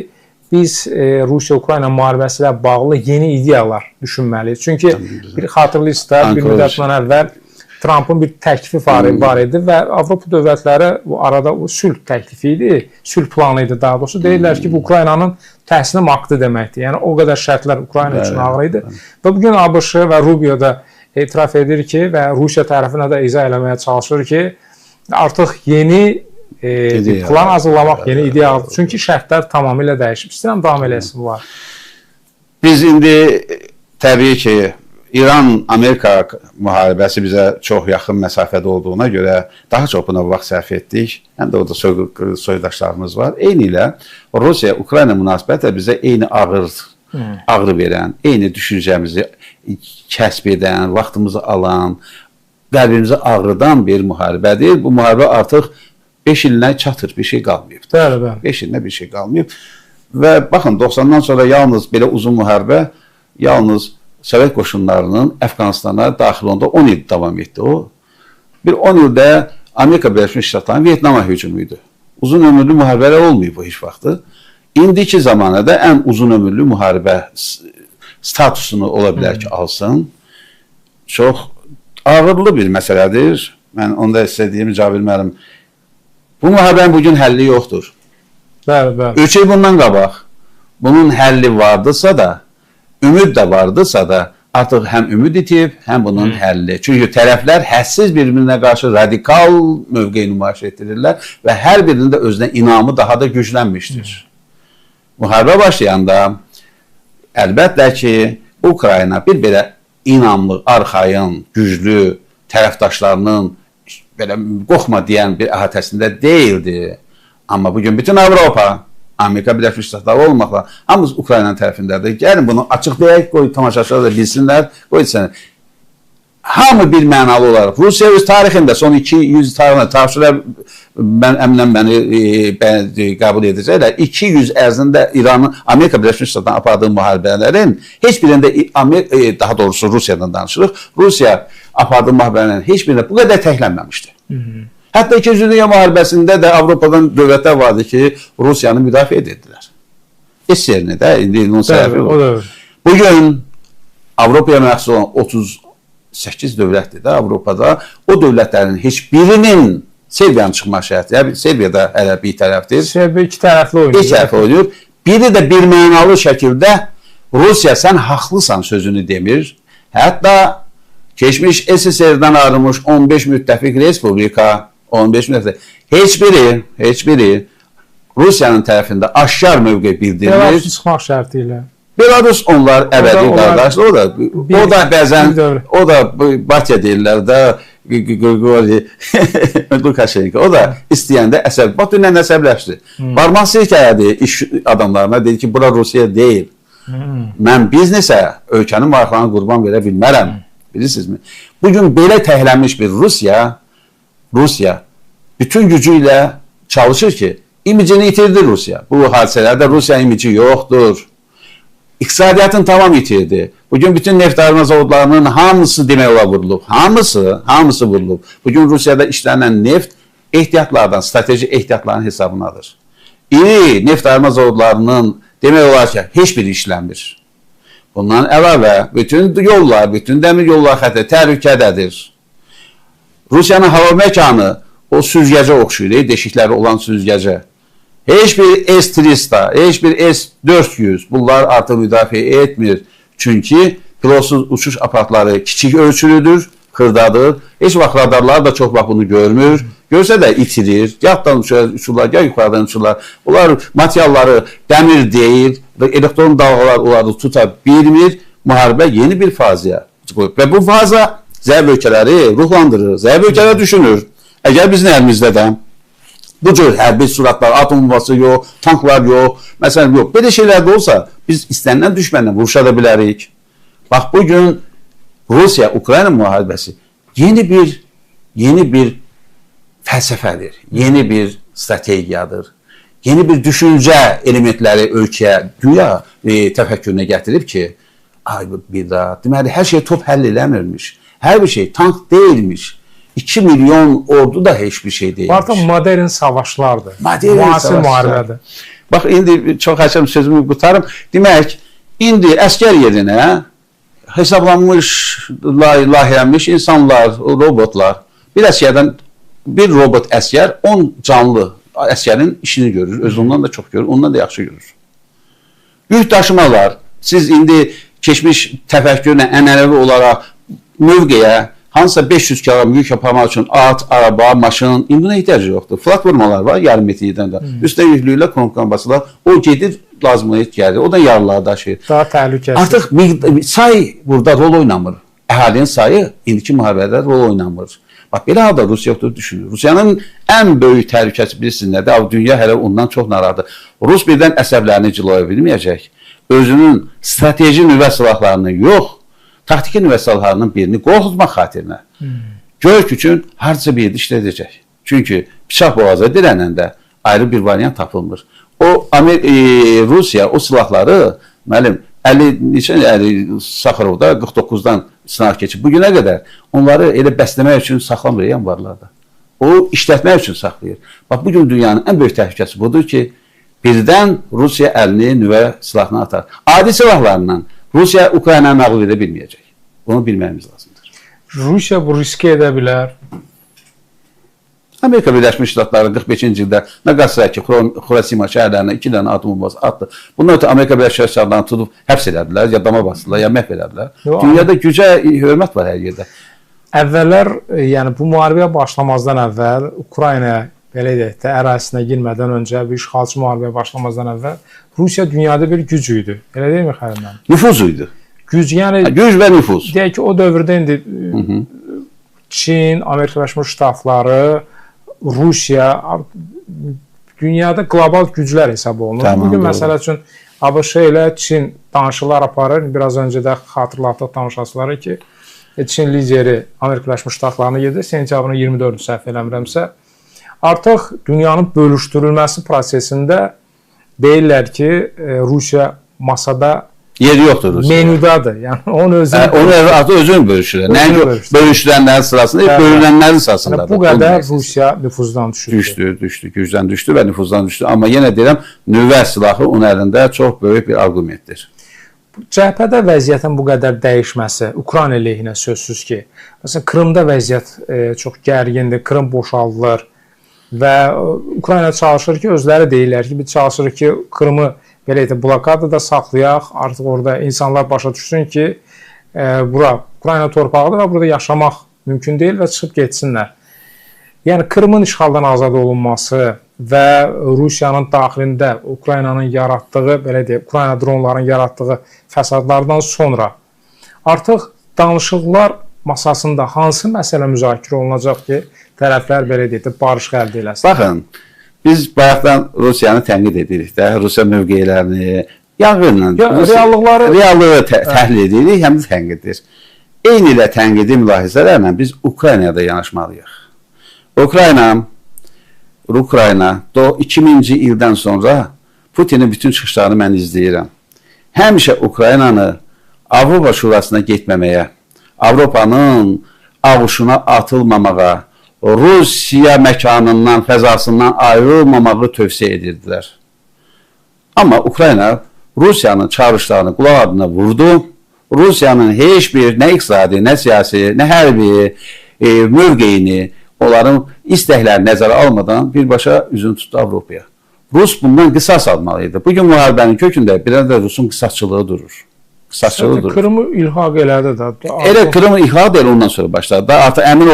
S1: biz Rusiya-Ukrayna müharibəsi ilə bağlı yeni ideyalar düşünməliyik. Çünki bir xatırlayırsınızlar, bir müddətdən əvvəl Trumpın bir təklifi var idi və Avropa dövlətləri bu arada sülh təklifi idi, sülh planı idi daha doğrusu. Deyirlər ki, bu Ukraynanın təslim aktı deməkdir. Yəni o qədər şərtlər Ukrayna üçün ağır idi. Və bugün ABŞ və Rubio da etiraf edir ki, və Rusiya tərəfinə də izah eləməyə çalışır ki, artıq yeni plan hazırlamaq, yeni ideya aldı. Çünki şərtlər tamamilə dəyişib. İstəyirəm davam eləsin var.
S2: Biz indi təbii ki, İran-Amerika müharibəsi bizə çox yaxın məsafədə olduğuna görə daha çox buna vaxt sərf etdik. Həm də orada soydaşlarımız var. Eyni ilə Rusiya-Ukrayna münasibəti bizə eyni ağrı verən, eyni düşüncəmizi kəsb edən, vaxtımızı alan, qəlbimizi ağrıdan bir müharibədir. Bu müharibə artıq 5 ilinə çatır, bir şey qalmayıb. 5 ilinə bir şey qalmayıb. Və baxın, 90-dan sonra yalnız belə uzun müharibə, yalnız Sovet qoşunlarının Əfqanistana daxil olanda 10 il davam etdi o. Bir 10 ildə Amerika Birləşmiş Ştatlarının Vyetnama hücumu idi. Uzun ömürlü müharibələr olmayıb bu heç vaxtı. İndiki zamanədə ən uzun ömürlü müharibə statusunu ola bilər ki, alsın. Çox ağırlı bir məsələdir. Mən onda istədiyimi cavab verməliyim. Bu müharibənin bugün həlli yoxdur. 3 il bundan qabaq bunun həlli vardısa da, ümid də vardısa da, artıq həm ümid itib, həm bunun həlli. Çünki tərəflər hədsiz bir-birinə qarşı radikal mövqeyi nümayiş etdirirlər və hər birinin də özünə inamı daha da güclənmişdir. Müharibə başlayanda, əlbəttə ki, Ukrayna bir belə inamlı, arxayın, güclü tərəfdaşlarının belə qorxma deyən bir əhatəsində deyildi. Amma bugün bütün Avropa, Amerika Birləşmiş Ştatları olmaqla hamımız Ukraynanın tərəfindədir. Gəlin bunu açıq deyək, qoy tamaşaçılar da bilsinlər, qoy etsinlər. Hamı bir mənalı olaraq, Rusiya öz tarixində son 200 tarixində tarixçilər mən əminəm məni qəbul edəcəklər. 200 ərzində İranın, Amerika Birləşmiş Ştatlarının apardığı müharibələrin heç birində, daha doğrusu Rusiyadan danışırıq, Rusiya apardığı müharibələrin heç birində bu qədər təklənməmişdir. Hətta 2. Dünya müharibəsində də Avropadan dövlətlər vardı ki, Rusiyanı müdafiə edirdilər. Es yerinə də, indi onun səbəbi olur. Bugün Avropaya məxsus olan 38 dövlətdir də Avropada, o dövlətlərin heç birinin Serbiyanın çıxmaq şərti, Serbiyada hələ bir tərəfdir.
S1: Serbiya iki tərəfli oynayır.
S2: İki tərəfli oynayır. Biri də bir mənalı şəkildə Rusiya sən haqlısan sözünü demir. Hətta keçmiş SSR-dən ayrılmış 15 müttəfiq respublika, 15 müttəfiq, heç biri Rusiyanın tərəfində aşkar mövqe bildirir.
S1: Belarus çıxmaq şərti ilə.
S2: Belarus onlar əbədi qardaşdır. O da bəzən, o da Batiya deyirlər də, Qriqori Lukashenko. O da istəyəndə əsəb. Bax, dünən əsəbləşdi. Barmaq silkələdi iş adamlarına. Dedi ki, bura Rusiya deyil. Mən biznesə ölkənin maraqlarına qurban verə bilmərəm. Bilirsinizmi? Bugün belə təhlənmiş bir Rusiya bütün gücü ilə çalışır ki, imicini itirdi Rusiya. Bu hadisələrdə Rusiya imici yoxdur. İqtisadiyyatın tamam itirdi. Bugün bütün neft arama zavodlarının hamısı demək olar vurulub. Hamısı vurulub. Bugün Rusiyada işlənən neft ehtiyatlardan, strateji ehtiyatların hesabınadır. İri neft arama zavodlarının demək olar ki, heç biri işlənmir. Bundan əlavə, bütün yollar, bütün dəmir yollar xətti təhlükədədir. Rusiyanın hava məkanı o süzgəcə oxşuyur, deşikləri olan süzgəcə. Heç bir S-300, heç bir S-400 bunlar artıq müdafiə etmir. Çünki pilotsuz uçuş aparatları kiçik ölçülüdür, xırdadır. Heç vaxt radarlar da çox vaxt bunu görmür. Görsə də itirir. Yatdan uçurlar, ya yuxarıdan uçurlar. Bunlar materialları dəmir deyil, elektron dalğalar onları tuta bilmir. Müharibə yeni bir fazaya çıxıb. Və bu faza zəif ölkələri ruhlandırır, zəif ölkələr düşünür. Əgər bizim əlimizdə də bu cür hərbi suratlar, atom bombası yox, tanklar yox, məsələn yox. Belə şeylər də olsa, biz istənilən düşmənlə vuruşa da bilərik. Bax, bugün Rusiya-Ukrayna müharibəsi yeni bir fəlsəfədir, yeni bir strategiyadır, yeni bir düşüncə elementləri ölkəyə, dünya təfəkkürünə gətirib ki, deməli, hər şey top həll eləmirmiş, hər bir şey tank deyilmiş. 2 milyon ordu da heç bir şey deyilmiş.
S1: Artıq modern savaşlardır. Müasir müharibədir.
S2: Bax, indi çox həsəm sözümü qutarım. Demək, indi əskər yerinə hesablanmış, layihələnmiş insanlar, robotlar, bir robot əskər 10 canlı əskərin işini görür. Özündən də çox görür, ondan da yaxşı görür. Yük daşımalar, siz indi keçmiş təfəkkürlə ənənəvi olaraq mövqeyə hansısa 500 kg yük yapamaq üçün at, araba, maşın, indi buna ehtiyac yoxdur. Platformalar var, yarım metrdən də. Üstə yüklüyürlər, konkan basırlar. O gedir, lazımına gəlir. O da yarıları daşıyır.
S1: Daha təhlükəsiz.
S2: Artıq say burada rol oynamır. Əhalinin sayı indiki müharibədə rol oynamır. Bax, belə halda Rusiya yoxdur, düşünür. Rusiyanın ən böyük təhlükəsi bilirsiniz nədir? Dünya hələ ondan çox narahatdır. Rus birdən əsəblərini cilaya bilməyəcək. Özünün strateji nüvə silahlarını yox, taktiki nüvə silahlarının birini qorxutmaq xatirinə Gök üçün hardasa bir yerdə işlədəcək. Çünki bıçaq boğaza dirənəndə ayrı bir variant tapılmır. Rusiya o silahları, müəllim, Sakharovda 49-dan sınav keçib. Bugünə qədər onları elə bəsləmək üçün saxlamır yanvarlarda. O işlətmək üçün saxlayır. Bax, bugün dünyanın ən böyük təhlükəsi budur ki, birdən Rusiya əlini nüvə silahına atar. Adi silahlarından Rusiya Ukrayna'ya məğlub edə bilməyəcək. Bunu bilməyimiz lazımdır.
S1: Rusiya bu riski edə bilər.
S2: Amerika Birləşmiş Ştatları 45-ci ildə Nagasaki, Xirosima şəhərlərinə 2 dənə atom bombası atdı. Bundan ötürü Amerika Birləşmiş Ştatlarını tutub həbs elədilər, ya dama basdılar, ya məhv elədilər. Dünyada gücə hörmət var hər yerdə.
S1: Əvvəllər, yəni bu müharibəyə başlamazdan əvvəl, Ukraynaya belə deyək də, ərazisinə girmədən öncə, bir işğalçı müharibəyə başlamazdan əvvəl Rusiya dünyada bir güc idi. Elə deyilmi Xəlil müəllim?
S2: Nüfuz idi.
S1: Güc, yəni
S2: güc və nüfuz.
S1: Deyək ki, o dövrdə indi Çin, Amerika Birləşmiş Ştatları, Rusiya dünyada qlobal güclər hesab olunur. Bugün məsələ üçün ABŞ ilə Çin danışıqlar aparır. Biraz öncə də xatırlatdıq tamaşaçılara ki, Çin lideri Amerika Birləşmiş Ştatlarına gedir. Sentyabrın 24-cü səhv eləmirəmsə, artıq dünyanın bölüşdürülməsi prosesində deyirlər ki, Rusiya masada
S2: yeri yoxdur Rusiya.
S1: Menüdadır. Yəni onu
S2: artıq özünü bölüşürlər. Nəinki bölüşdürənlərin sırasında, bölünənlərin sırasındadır.
S1: Bu qədər Rusiya nüfuzdan düşdü.
S2: Gücdən düşdü və nüfuzdan düşdü. Amma yenə deyirəm, nüvə silahı onun əlində çox böyük bir arqumentdir.
S1: Cəbhədə vəziyyətin bu qədər dəyişməsi Ukrayna əleyhinə sözsüz ki, məsələn, Krımda vəziyyət çox gərgindir, Krım boşaldılır və Ukrayna çalışır ki, özləri deyirlər ki, biz çalışırıq ki, Krımı belə deyək, blokada da saxlayaq, artıq orada insanlar başa düşsün ki, bura Ukrayna torpağıdır və burada yaşamaq mümkün deyil və çıxıb getsinlər. Yəni, Krımın işğaldan azad olunması və Rusiyanın daxilində Ukraynanın yaratdığı, belə deyək, Ukrayna dronların yaratdığı fəsadlardan sonra artıq danışıqlar masasında hansı məsələ müzakirə olunacaq ki, tərəflər belə deyək də barış əldə eləsin?
S2: Baxın, biz bayaqdan Rusiyanı tənqid edirik də, Rusiya mövqelərini yanğınla, reallığı təhlil edirik, həm də tənqid edirik. Eyni ilə tənqidi mülahizələrlə biz Ukraynaya yanaşmalıyıq. Ukrayna 2000-ci ildən sonra Putinin bütün çıxışlarını mən izləyirəm. Həmişə Ukraynanı Avropa Şurasına getməməyə, Avropanın ağuşuna atılmamağa, Rusiya məkanından, fəzasından ayrılmamağı tövsiyə edirdilər. Amma Ukrayna Rusiyanın çağrışlarını qulaq ardına vurdu. Rusiyanın heç bir nə iqtisadi, nə siyasi, nə hərbi mövqeyini, onların istəklərini nəzərə almadan birbaşa üzünü tutdu Avropaya. Rus bundan qisas almalıydı. Bugün müharibənin kökündə bir də Rusun qisasçılığı durur.
S1: Krımı ilhaq elədi də.
S2: Elə Krımı ilhaq elə ondan sonra başladı. Da artıq əmin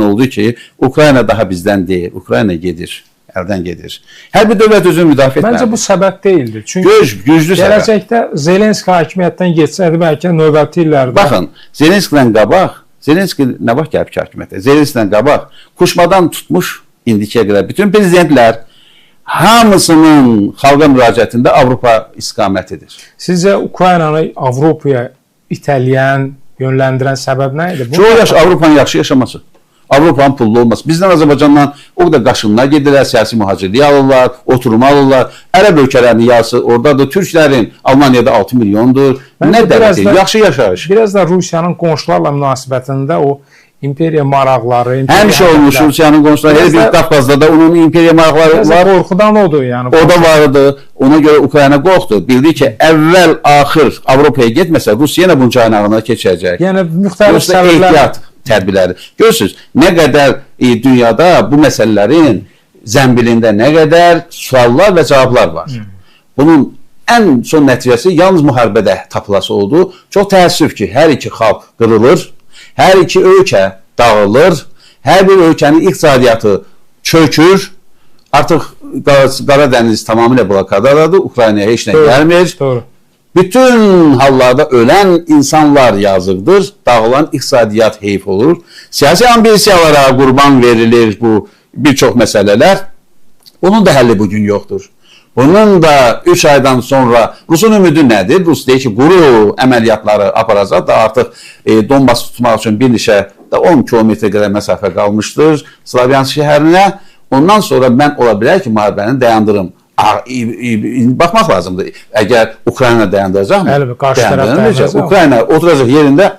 S2: oldu ki, Ukrayna daha bizdən deyil. Ukrayna gedir, əldən gedir. Hər bir dövlət özünü müdafiə etməlidir.
S1: Məncə bu səbəb deyildir. Çünki
S2: güclü səbəb.
S1: Gələcəkdə Zelenski hakimiyyətdən geçsəydi, bəlkə növbəti illərdə.
S2: Baxın, Zelenskidən qabaq, Zelenski nə vaxt gəlib ki hakimiyyətə? Zelenskidən qabaq, Kuşmadan tutmuş indikiyə qədər bütün prezidentlər hamısının xalqa müraciətində Avropa istiqamətidir.
S1: Sizcə Ukraynanı Avropaya itələyən, yönləndirən səbəb nə idi?
S2: Avropanın yaxşı yaşaması. Avropanın pullu olması. Bizdən Azərbaycandan o qədər qaşınlar gedirlər, siyasi mühacirliyi alırlar, oturma alırlar. Ərəb ölkələrinin yarısı oradadır. Türklərin Almaniyada 6 milyondur. Nə dərəcə? Yaxşı yaşayış.
S1: Biraz da Rusiyanın qonşularla münasibətində o imperiya maraqları...
S2: Həmişə olmuş Rusiyanın qonşuları. Hər bir Qafqazda da onun imperiya maraqları var.
S1: Qorxudan odur yəni.
S2: O da vardı. Ona görə Ukrayna qorxdu. Bildi ki, əvvəl-axır Avropaya getməsə, Rusiya yenə bunun caynağına keçəcək.
S1: Yəni, müxtəlif səbəblər...
S2: Tədbirləri. Görürsünüz, nə qədər dünyada bu məsələlərin zəmbilində nə qədər suallar və cavablar var. Bunun ən son nəticəsi yalnız müharibədə tapılası oldu. Çox təəssüf ki, hər iki xalq qırılır, hər iki ölkə dağılır, hər bir ölkənin iqtisadiyyatı çökür. Artıq Qara Dəniz tamamilə blokadadır, Ukraynaya heç nə gəlmir. Bütün hallarda ölən insanlar yazıqdır, dağılan iqtisadiyyat heyf olur. Siyasi ambisiyalara qurban verilir bu bir çox məsələlər. Onun da həlli bugün yoxdur. Bunun da 3 aydan sonra Rusun ümidi nədir? Rus deyir ki, quru əməliyyatları aparacaq da artıq Donbas tutmaq üçün bir neçə 10 kilometrə qədər məsafə qalmışdır Slavyansk şəhərinə. Ondan sonra mən ola bilər ki, müharibəni dayandırım. Baxmaq lazımdır. Əgər Ukrayna dayandıracaq mı?
S1: Əlbəttə, qarşı tərəf dayandıracaq.
S2: Ukrayna oturacaq yerində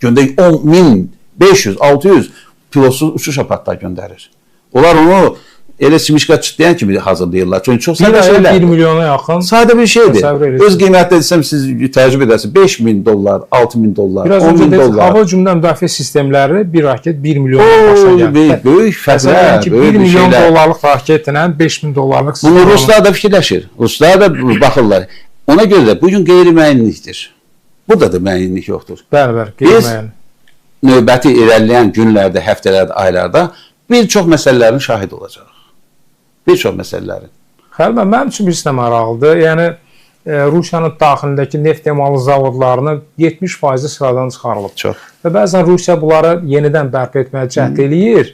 S2: gündə 10.000, 500, 600 pilotsuz uçuş aparatları göndərir. Onlar onu elə simişka çıtlayan kimi hazırlayırlar. Çünki çox sadə şeylər.
S1: 1 milyona yaxın.
S2: Sadə bir şeydir. Öz qiymətdə desəm siz təcrübə edərsiniz. $5.000, $6.000,
S1: biraz
S2: $10.000.
S1: Hava hücumdan müdafiə sistemləri bir raket 1 milyon başa gəlir.
S2: Böyük fərqlər,
S1: böyük 1 milyon dollarlıq raketlə $5.000 sistem.
S2: Bunu Ruslar da fikirləşir. Ruslar da baxırlar. Ona görə də bugün qeyri-müəyyənlikdir. Burada da müəyyənlik yoxdur.
S1: Bəli, qeyri-müəyyən.
S2: Biz növbəti irəliləyən günlərdə, həftələrdə, aylarda bir çox məsələlərin şahid olacaq. Bir çox məsələlərin.
S1: Xəlbə, mənim üçün birisi də maraqlıdır. Yəni, Rusiyanın daxilindəki neft emalı zavodlarının 70% sıradan çıxarılıb.
S2: Çox.
S1: Və bəzən Rusiya bunları yenidən bərpa etməyə cəhd eləyir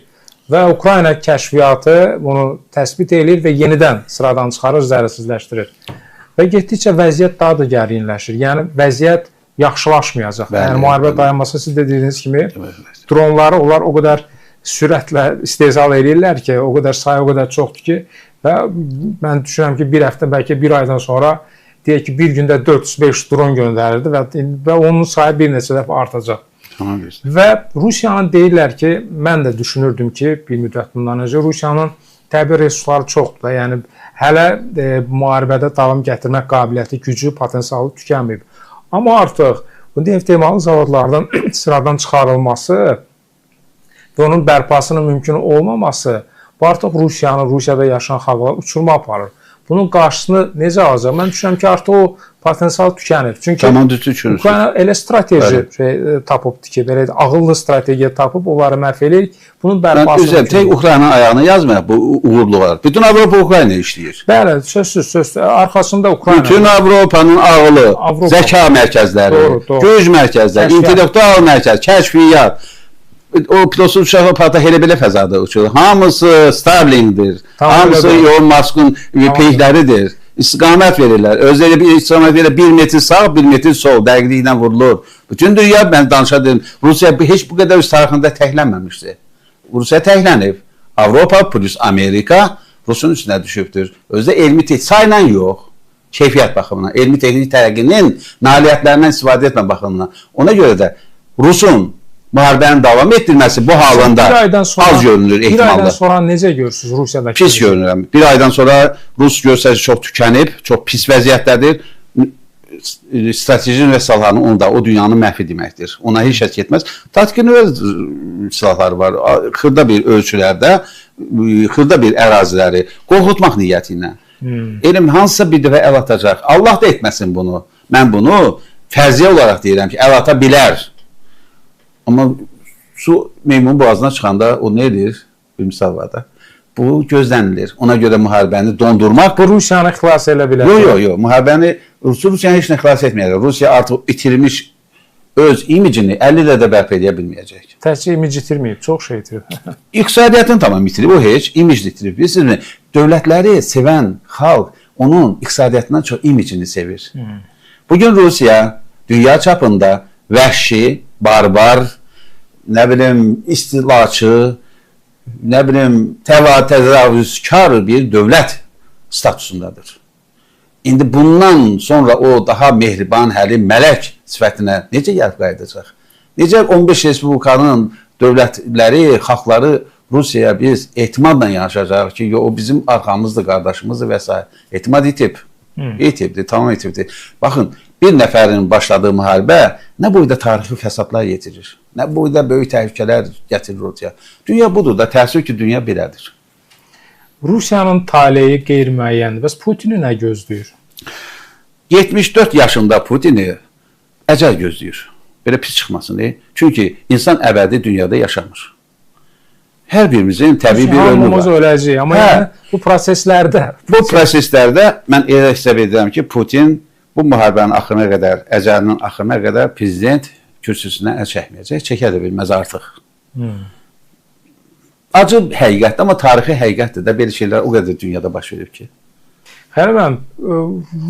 S1: və Ukrayna kəşfiyyatı bunu təsbit eləyir və yenidən sıradan çıxarır, zərərsizləşdirir. Və getdikcə vəziyyət daha da gərinləşir. Yəni, vəziyyət yaxşılaşmayacaq. Yəni, müharibə dayanması, siz də dediyiniz kimi, dronları onlar o qədər sürətlə istehsal edirlər ki, o qədər sayı o qədər çoxdur ki, və mən düşünürəm ki, bir həftə, bəlkə bir aydan sonra deyək ki, bir gündə 405 dron göndərirdi və onun sayı bir neçə dəfə artacaq. Və Rusiyanın deyirlər ki, mən də düşünürdüm ki, bir müddət bundan öncə Rusiyanın təbii resursları çoxdur da, yəni hələ müharibədə davam gətirmək qabiliyyəti, gücü, potensialı tükənməyib. Amma artıq bu neft emalı zavodlardan sıradan çıxarılması və onun bərpasının mümkün olmaması bu artıq Rusiyanı, Rusiyada yaşayan xalqlar uçurma aparır. bunun qarşısını necə alacaq? Mən düşünürəm ki, artıq o potensial tükənir. Çünki Ukrayna elə strateji tapıbdır ki, belə ağıllı strategiya tapıb, onları məhv eləyir. Bunun bərpasını...
S2: Tek Ukrayna ayağını yazmayaq bu uğurlular. Bütün Avropa Ukrayna işləyir.
S1: Bəli, söz. Arkasında Ukrayna.
S2: Bütün Avropanın ağılı, zəka mərkəzləri, güc mərkəzləri, intellektual mərkəz, kəşfiyyat, o pilotsuz uşağı parta elə belə fəzada uçur. Hamısı Starlink'dir. Hamısı Elon Musk'ın peyikləridir. İstiqamət verirlər. Özləri bir istiqamət verirlər. 1 metr sağ, 1 metr sol dəqiqliklə vurulur. Bütün dünya, mən danışa dedim, Rusiya heç bu qədər öz tarixində təhlənməmişdir. Rusiya təhlənib. Avropa plus Amerika Rusun üstünə düşübdür. Özdə elmi texnik sayla yox, keyfiyyət baxımından, elmi texnik tərəqqinin nailiyyətlərindən istifadə etmə baxımından. Ona görə də Rusun müharibənin davam etdirməsi bu halında az görünür ehtimalda.
S1: Bir aydan sonra necə görürsünüz Rusiyadakı?
S2: Pis görünürəm. Bir aydan sonra Rus göstərici çox tükənib, çox pis vəziyyətdədir. Strateji nüvə silahlarının onda o dünyanın məhvi deməkdir. Ona heç şək etməz. Taktiki nüvə silahları var. Xırda bir ölçülərdə, xırda bir əraziləri qorxutmaq niyyəti ilə. Elm hansısa bir dəfə əl atacaq. Allah da etməsin bunu. Mən bunu fərziyyə olaraq deyirəm ki, əl ata bilər. Amma su meymun boğazına çıxanda o nedir? Bir misal var da. Bu gözlənilir. Ona görə müharibəni dondurmaq.
S1: Bu Rusiyanı xilas elə bilər.
S2: Yox. Müharibəni Rusiyanı heç nə xilas etməyəcək. Rusiya artıq itirmiş öz imicini 50 ildə də bərpa edə bilməyəcək.
S1: Təkcə imic itirməyib, çox şey itirib.
S2: İqtisadiyyatını tamam itirib, o heç imic itirib. Bilirsiniz, dövlətləri sevən xalq onun iqtisadiyyatından çox imicini sevir. Bugün Rusiya dünya çapında vəhşi, barbar, nə bilim istilaçı, nə bilim təcavüzkar bir dövlət statusundadır. İndi bundan sonra o daha mehriban, həlim, mələk sifətinə necə gəlib qayıdacaq? Necə 15 respublikanın dövlətləri, xalqları Rusiyaya biz etimadla yanaşacaq ki, o bizim arxamızdır, qardaşımızdır və s. Etimad itib. İtibdir, tamam itibdir. Baxın, bir nəfərin başladığı müharibə nə boyda tarixi fəsadlar yetirir, nə boyda böyük təhlükələr gətirir ortaya. Dünya budur da, təəssüf ki, dünya belədir.
S1: Rusiyanın taleyi qeyri-müəyyəndir. Bəs Putini nə gözləyir?
S2: 74 yaşında Putini əcəl gözləyir. Belə pis çıxmasın deyə. Çünki insan əbədi dünyada yaşamır. Hər birimizin təbii bir ölümü var.
S1: Öləcək, amma yəni bu proseslərdə
S2: mən elə hesab edirəm ki, Putin bu müharibənin axırına qədər, əcəlinin axırına qədər prezident kürsüsünə əl çəkməyəcək, çəkə də bilməz artıq. Acı həqiqətdir, amma tarixi həqiqətdir də, belə şeylər o qədər dünyada baş verib ki.
S1: Hələ mən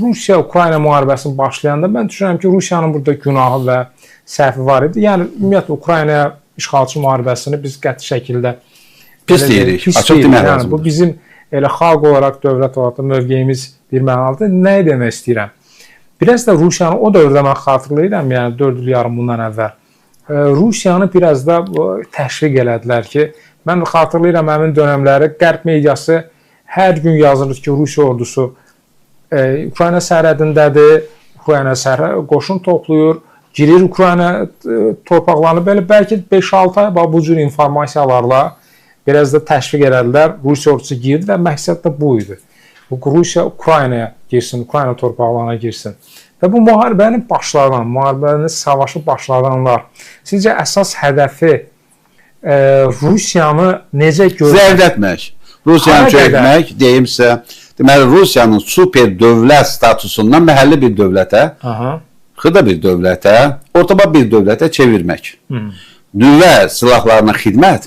S1: Rusiya-Ukrayna müharibəsini başlayanda mən düşünürəm ki, Rusiyanın burada günahı və səhvi var idi. Yəni, ümumiyyətlə, Ukraynaya işğalçı müharibəsini biz qəti şəkildə
S2: pis deyirik, açıq demək lazımdır.
S1: Bu bizim elə xalq olaraq, dövlət olaraq da mövqeyimiz bir mənalıdır. Nəyi demək istəyirəm? Biraz da Rusiyanı o dövrdə mən xatırlayıram, yəni 4 il yarım bundan əvvəl. Rusiyanı biraz da təşviq elədilər ki, mən xatırlayıram həmin dönəmləri Qərb mediası hər gün yazılır ki, Rusiya ordusu Ukrayna sərhədindədir, Ukrayna qoşun toplayır, girir Ukrayna torpaqlarını, belə bəlkə 5-6 ay bu cür informasiyalarla biraz da təşviq elədilər. Rusiya ordusu girdi və məqsəd də bu idi. Rusiya Ukraynaya girsin, Ukrayna torpaqlarına girsin. Və bu müharibənin başladan, müharibənin savaşı başladanlar sizcə əsas hədəfi Rusiyanı necə görür?
S2: Zəiflətmək. Rusiyanı çökmək, deyim sizə, deməli, Rusiyanın super dövlət statusundan məhəlli bir dövlətə, xırda bir dövlətə, ortaba bir dövlətə çevirmək. Nüvə silahlarına xidmət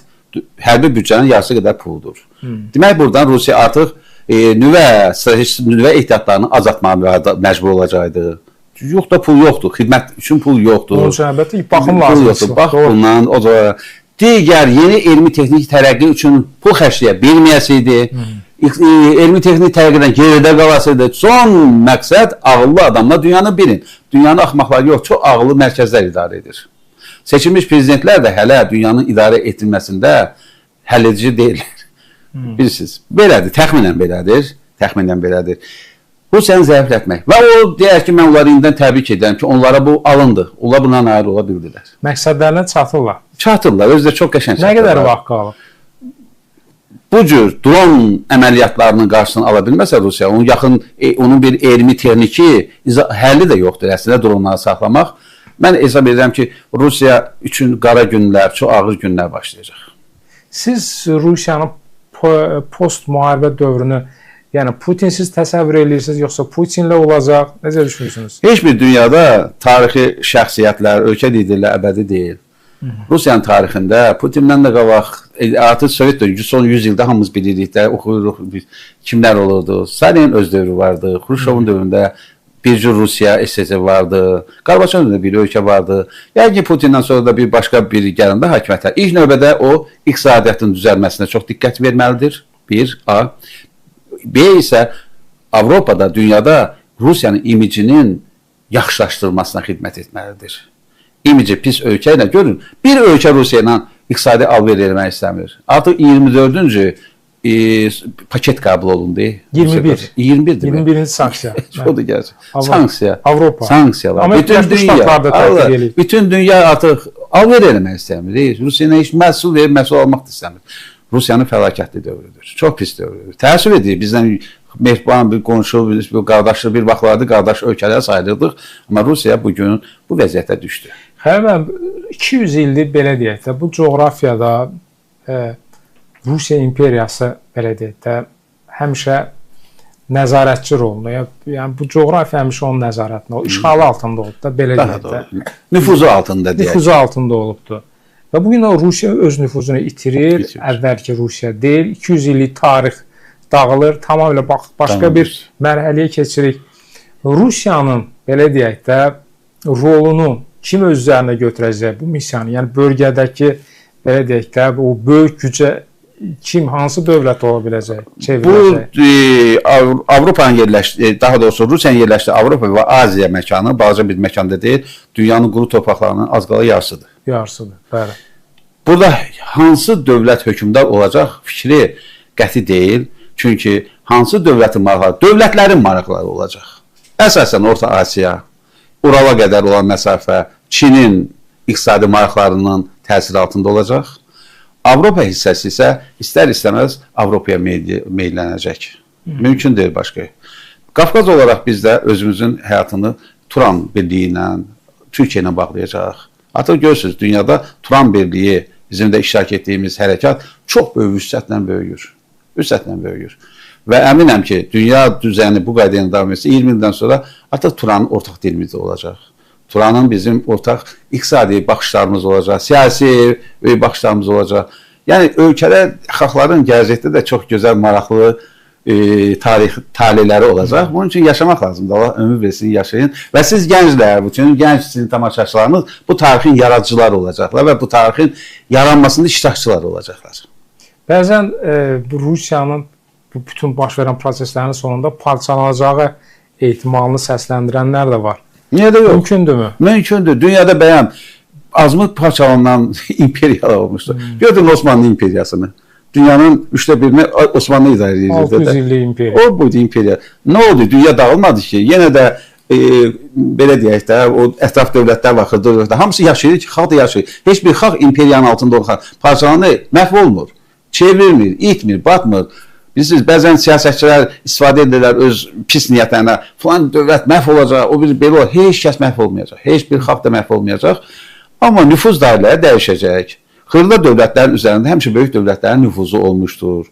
S2: hərbi büdcənin yarısı qədər puldur. Demək, buradan Rusiya artıq nüvə ehtiyatlarını azaltmağa məcbur olacaqdır. Yox da pul yoxdur, xidmət üçün pul yoxdur.
S1: Baxım lazımdır.
S2: Bax, bundan, o da digər yeni elmi-texnik tərəqqi üçün pul xərcləyə bilməyəsiydi, elmi-texnik tərəqqidən geridə qalasıydı. Son məqsəd ağıllı adamlar dünyanı bilin. Dünyanı axmaqlar yox, çox ağıllı mərkəzlər idarə edir. Seçilmiş prezidentlər də hələ dünyanın idarə edilməsində həlledici deyirlər. Bilirsiniz, belədir, təxminən belədir. Rusiyanı zəiflətmək. Və o deyər ki, mən onları indidən təbrik edirəm ki, onlara bu alındı. Onlar buna nail ola bildilər.
S1: Məqsədlərinə çatırlar.
S2: Çatırlar, özü də çox qəşəng çatırlar.
S1: Nə qədər vaxt qalır?
S2: bu cür dron əməliyyatlarının qarşısını ala bilməsə Rusiya, onun bir elmi texniki həlli də yoxdur əslində dronları saxlamaq. Mən hesab edirəm ki, Rusiya üçün qara günlər, çox ağır günlər başlayacaq.
S1: Siz Rusiyanın post-müharibə dövrünü, yəni Putinsiz təsəvvür edirsiniz, yoxsa Putinlə olacaq? Necə düşünürsünüz?
S2: Heç bir dünyada tarixi şəxsiyyətlər, ölkə liderlər əbədi deyil. Rusiyanın tarixində Putin'dən də qabaq, artıq Sovet dövrü, son 100 ildə hamımız bilirik də, oxuyuruq kimlər olurdu. Stalin öz dövrü vardı, Xruşovun dövründə bir cür Rusiya, SSR vardı, Qarbaçovun dövründə bir ölkə vardı. Yəni ki, Putin'dən sonra da bir başqa biri gələndə hakimiyyətə. İlk növbədə o, iqtisadiyyatın düzəlməsinə çox diqqət verməlidir. Bir, A. B isə Avropada, dünyada Rusiyanın imicinin yaxşılaşdırılmasına xidmət etməlidir. İmici pis ölkə ilə görün, bir ölkə Rusiya ilə iqtisadi alver eləmək istəmir. Artıq 24-cü paket qəbul olundu.
S1: 21-ci sanksiya.
S2: Çoxdur gerçi. Sanksiya.
S1: Avropa.
S2: Sanksiyalar. Bütün dünya artıq alver eləmək istəmir. Rusiya heç məhsul verib, məhsul almaq da istəmir. Rusiyanın fəlakətli dövrüdür. Çox pis dövrüdür. Təəssüf edir. Bizdən mehriban bir qonşu, bir qardaşlı bir vaxtlarda qardaş ölkələr sayılırdıq. Amma Rusiya bugün bu vəziyyətə düşdü.
S1: Xəyər, 200 ildir belə deyək də, bu coğrafiyada Rusiya imperiyası belə deyək də, həmişə nəzarətçi rolunu, yəni bu coğrafiya həmişə onun nəzarətində, o işğalı altında olub da, belə deyək də.
S2: Nüfuzu altında deyək.
S1: Nüfuzu altında olubdur. Və bugün o Rusiya öz nüfuzunu itirir, əvvəlki Rusiya deyil, 200 illik tarix dağılır, tamamilə başqa bir mərhələyə keçirik. Rusiyanın, belə deyək də, rolunu kim öz üzərinə götürəcək bu missiyanı? Yəni bölgədəki, belə deyək də, o böyük gücə kim, hansı dövlət ola biləcək, çevirəcək?
S2: Bu Avropanın yerləşdiyi, daha doğrusu Rusiyanın yerləşdiyi Avropa və Aziya məkanı, balaca bir məkanda deyil, dünyanın quru torpaqlarının az qala yarısıdır.
S1: Yarısıdır, bəli.
S2: Burada hansı dövlət hökmdar olacaq fikri qəti deyil. Çünki hansı dövlətin maraqları, dövlətlərin maraqları olacaq. Əsasən Orta Asiya, Urala qədər olan məsafə, Çinin iqtisadi maraqlarının təsiri altında olacaq. Avropa hissəsi isə istər-istəməz Avropaya meylənəcək. Mümkün deyil başqa. Qafqaz olaraq biz də özümüzün həyatını Turan Birliyi ilə, Türkiyə ilə bağlayacaq. Artıq görürsünüz, dünyada Turan Birliyi, bizim də iştirak etdiyimiz hərəkat çox böyük vüsətlə böyüyür. Və əminəm ki, dünya düzəni bu qaydayla davam etsə, 20 ildən sonra artıq Turanın ortaq dilimiz olacaq. Turanın bizim ortaq iqtisadi baxışlarımız olacaq, siyasi baxışlarımız olacaq. Yəni, ölkələr, xalqların gələcəkdə də çox gözəl, maraqlı talihləri olacaq. Bunun üçün yaşamaq lazımdır. Allah ömür versin, yaşayın. Və siz gənclər, bütün gənc sizin tamaşaçılarınız bu tarixin yaradıcıları olacaqlar və bu tarixin yaranmasında iştirakçıları olacaqlar.
S1: Bəzən Rusiyanın bu bütün baş verən proseslərin sonunda parçalanacağı ehtimalını səsləndirənlər də var.
S2: Niyə də yox?
S1: Mümkündürmü?
S2: Mümkündür. Dünyada bəyəm azmıq parçalanan imperiyalar olmuşdur. Gördün Osmanlı imperiyasını. Dünyanın 1/3-ünü Osmanlı idarə edirdi.
S1: 600 illik imperiya.
S2: O buydu imperiya. Nə oldu? Dünya dağılmadı ki. Yenə də belə deyək də, o ətraf dövlətlər var, xırda dövlətlər. Hamısı yaşayır ki, xalq da yaşayır. Heç bir xalq imperiyanın altında olan parçalanır, məhv olmur. Çevrilmir, itmir, batmır. Bilirsiniz, bəzən siyasətçilər istifadə edirlər öz pis niyyətlərinə. Falan dövlət məhv olacaq, o bir belə olur. Heç kəs məhv olmayacaq. Heç bir xalq da məhv olmayacaq. Amma nüfuz dairələri dəyişəcək. Xırda dövlətlərin üzərində həmişə böyük dövlətlərin nüfuzu olmuşdur.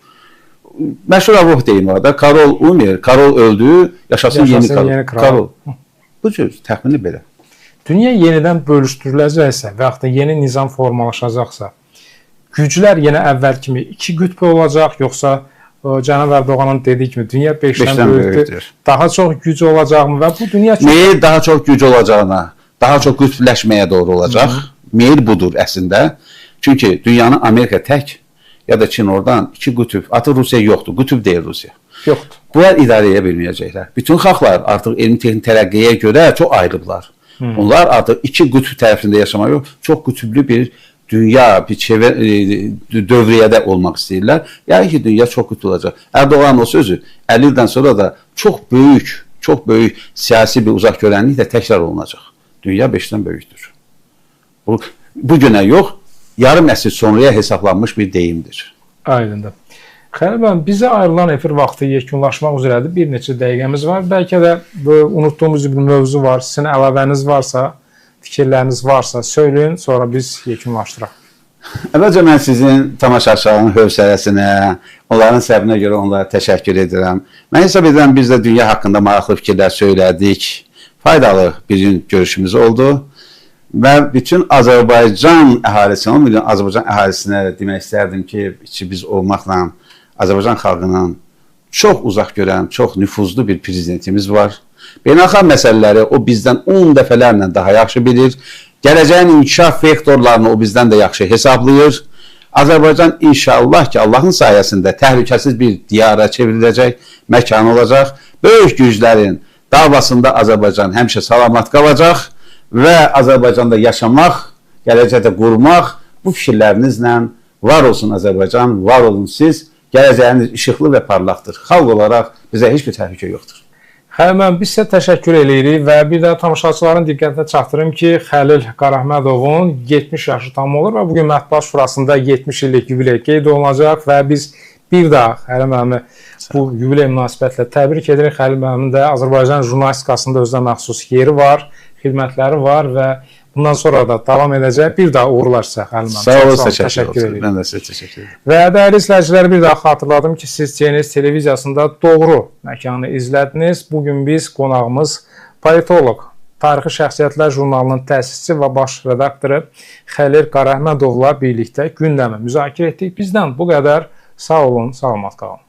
S2: Məşhur Avropa deyimi var da, Karol Umir, Karol öldü, yaşasın yeni Karol. Bu cür təxmini belə.
S1: Dünya yenidən bölüşdürüləcəksə və yaxud da yeni nizam formalaşacaqsa, güclər yenə əvvəl kimi iki qütb olacaq, yoxsa Cənab Ərdoğanın dediyi kimi dünya 5-dən böyükdür. Daha çox güc olacaqmı və bu dünya
S2: meyil daha çox güc olacağına, daha çox qütbləşməyə doğru olacaq. Meyil budur əslində. Çünki dünyanın Amerika tək ya da Çin oradan iki qütb, artıq Rusiya yoxdur, qütb deyil Rusiya.
S1: Yoxdur.
S2: Bunlar idarə edə bilməyəcəklər. Bütün xalqlar artıq elmi texnik tərəqqiyə görə çox ayrılıblar. Onlar artıq iki qütb tərəfində yaşamaq yox, çox qütblü bir dünya, bir dövriyyədə olmaq istəyirlər. Yəni ki, dünya çox qütb olacaq. Ərdoğan o sözü 50 ildən sonra da çox böyük siyasi bir uzaq görənliklə təkrar olunacaq. Dünya 5-dən böyükdür. Bu günə yox, yarım əsr sonraya hesablanmış bir deyimdir.
S1: Aydındır. Xəlil müəllim, bizə ayrılan efir vaxtı yekunlaşmaq üzrədir. Bir neçə dəqiqəmiz var. Bəlkə də bu unutduğumuz bir mövzu var. Sizin əlavəniz varsa, fikirləriniz varsa söyləyin, sonra biz yekunlaşdıraq.
S2: Əvvəlcə mən sizin tamaşaçıların hövsələsinə, onların səbrinə görə onlara təşəkkür edirəm. Mən hesab edirəm, biz də dünya haqqında maraqlı fikirlər söylədik. Faydalı bir gün görüşümüz oldu. Və bütün Azərbaycan əhalisinə, 10 milyon Azərbaycan əhalisinə demək istərdim ki, biz olmaqla Azərbaycan xalqının çox uzaq görən, çox nüfuzlu bir prezidentimiz var. Beynəlxalq məsələləri o bizdən 10 dəfələrlə daha yaxşı bilir. Gələcəyin inkişaf vektorlarını o bizdən də yaxşı hesablayır. Azərbaycan inşallah ki, Allahın sayəsində təhlükəsiz bir diyara çevriləcək, məkan olacaq. Böyük güclərin davasında Azərbaycan həmişə salamat qalacaq və Azərbaycanda yaşamaq, gələcəkdə qurmaq bu fikirlərinizlə var olsun Azərbaycan, var olun siz. Gələcəyiniz işıqlı və parlaqdır. Xalq olaraq bizə heç bir təhlükə yoxdur.
S1: Xəlil müəllim, biz sizə təşəkkür edirik və bir də tamaşaçıların diqqətinə çatdırım ki, Xəlil Qarahmədovun 70 yaşı tam olur və bugün Mətbuat Şurasında 70 illik yubiley qeyd olunacaq və biz bir daha Xəlil müəllimi bu yubiley münasibətlə təbrik edirik. Xəlil müəllimin də Azərbaycan jurnalistikasında özünə məxsus yeri var, xidmətləri var və bundan sonra da davam edəcək. Bir daha uğurlar sizə Xəlil müəllim.
S2: Sağ olun, təşəkkür ederim. Mən də sizə təşəkkür ederim.
S1: Və dəyərli izləyicilər, bir daha xatırladım ki, siz CNS televiziyasında Doğru məkanı izlədiniz. Bugün biz qonağımız politoloq, Tarixi Şəxsiyyətlər jurnalının təsisçi və baş redaktoru Xəlil Qarahmədovla birlikdə gündəmi müzakirə etdik. Bizdən bu qədər. Sağ olun, salamat qalın.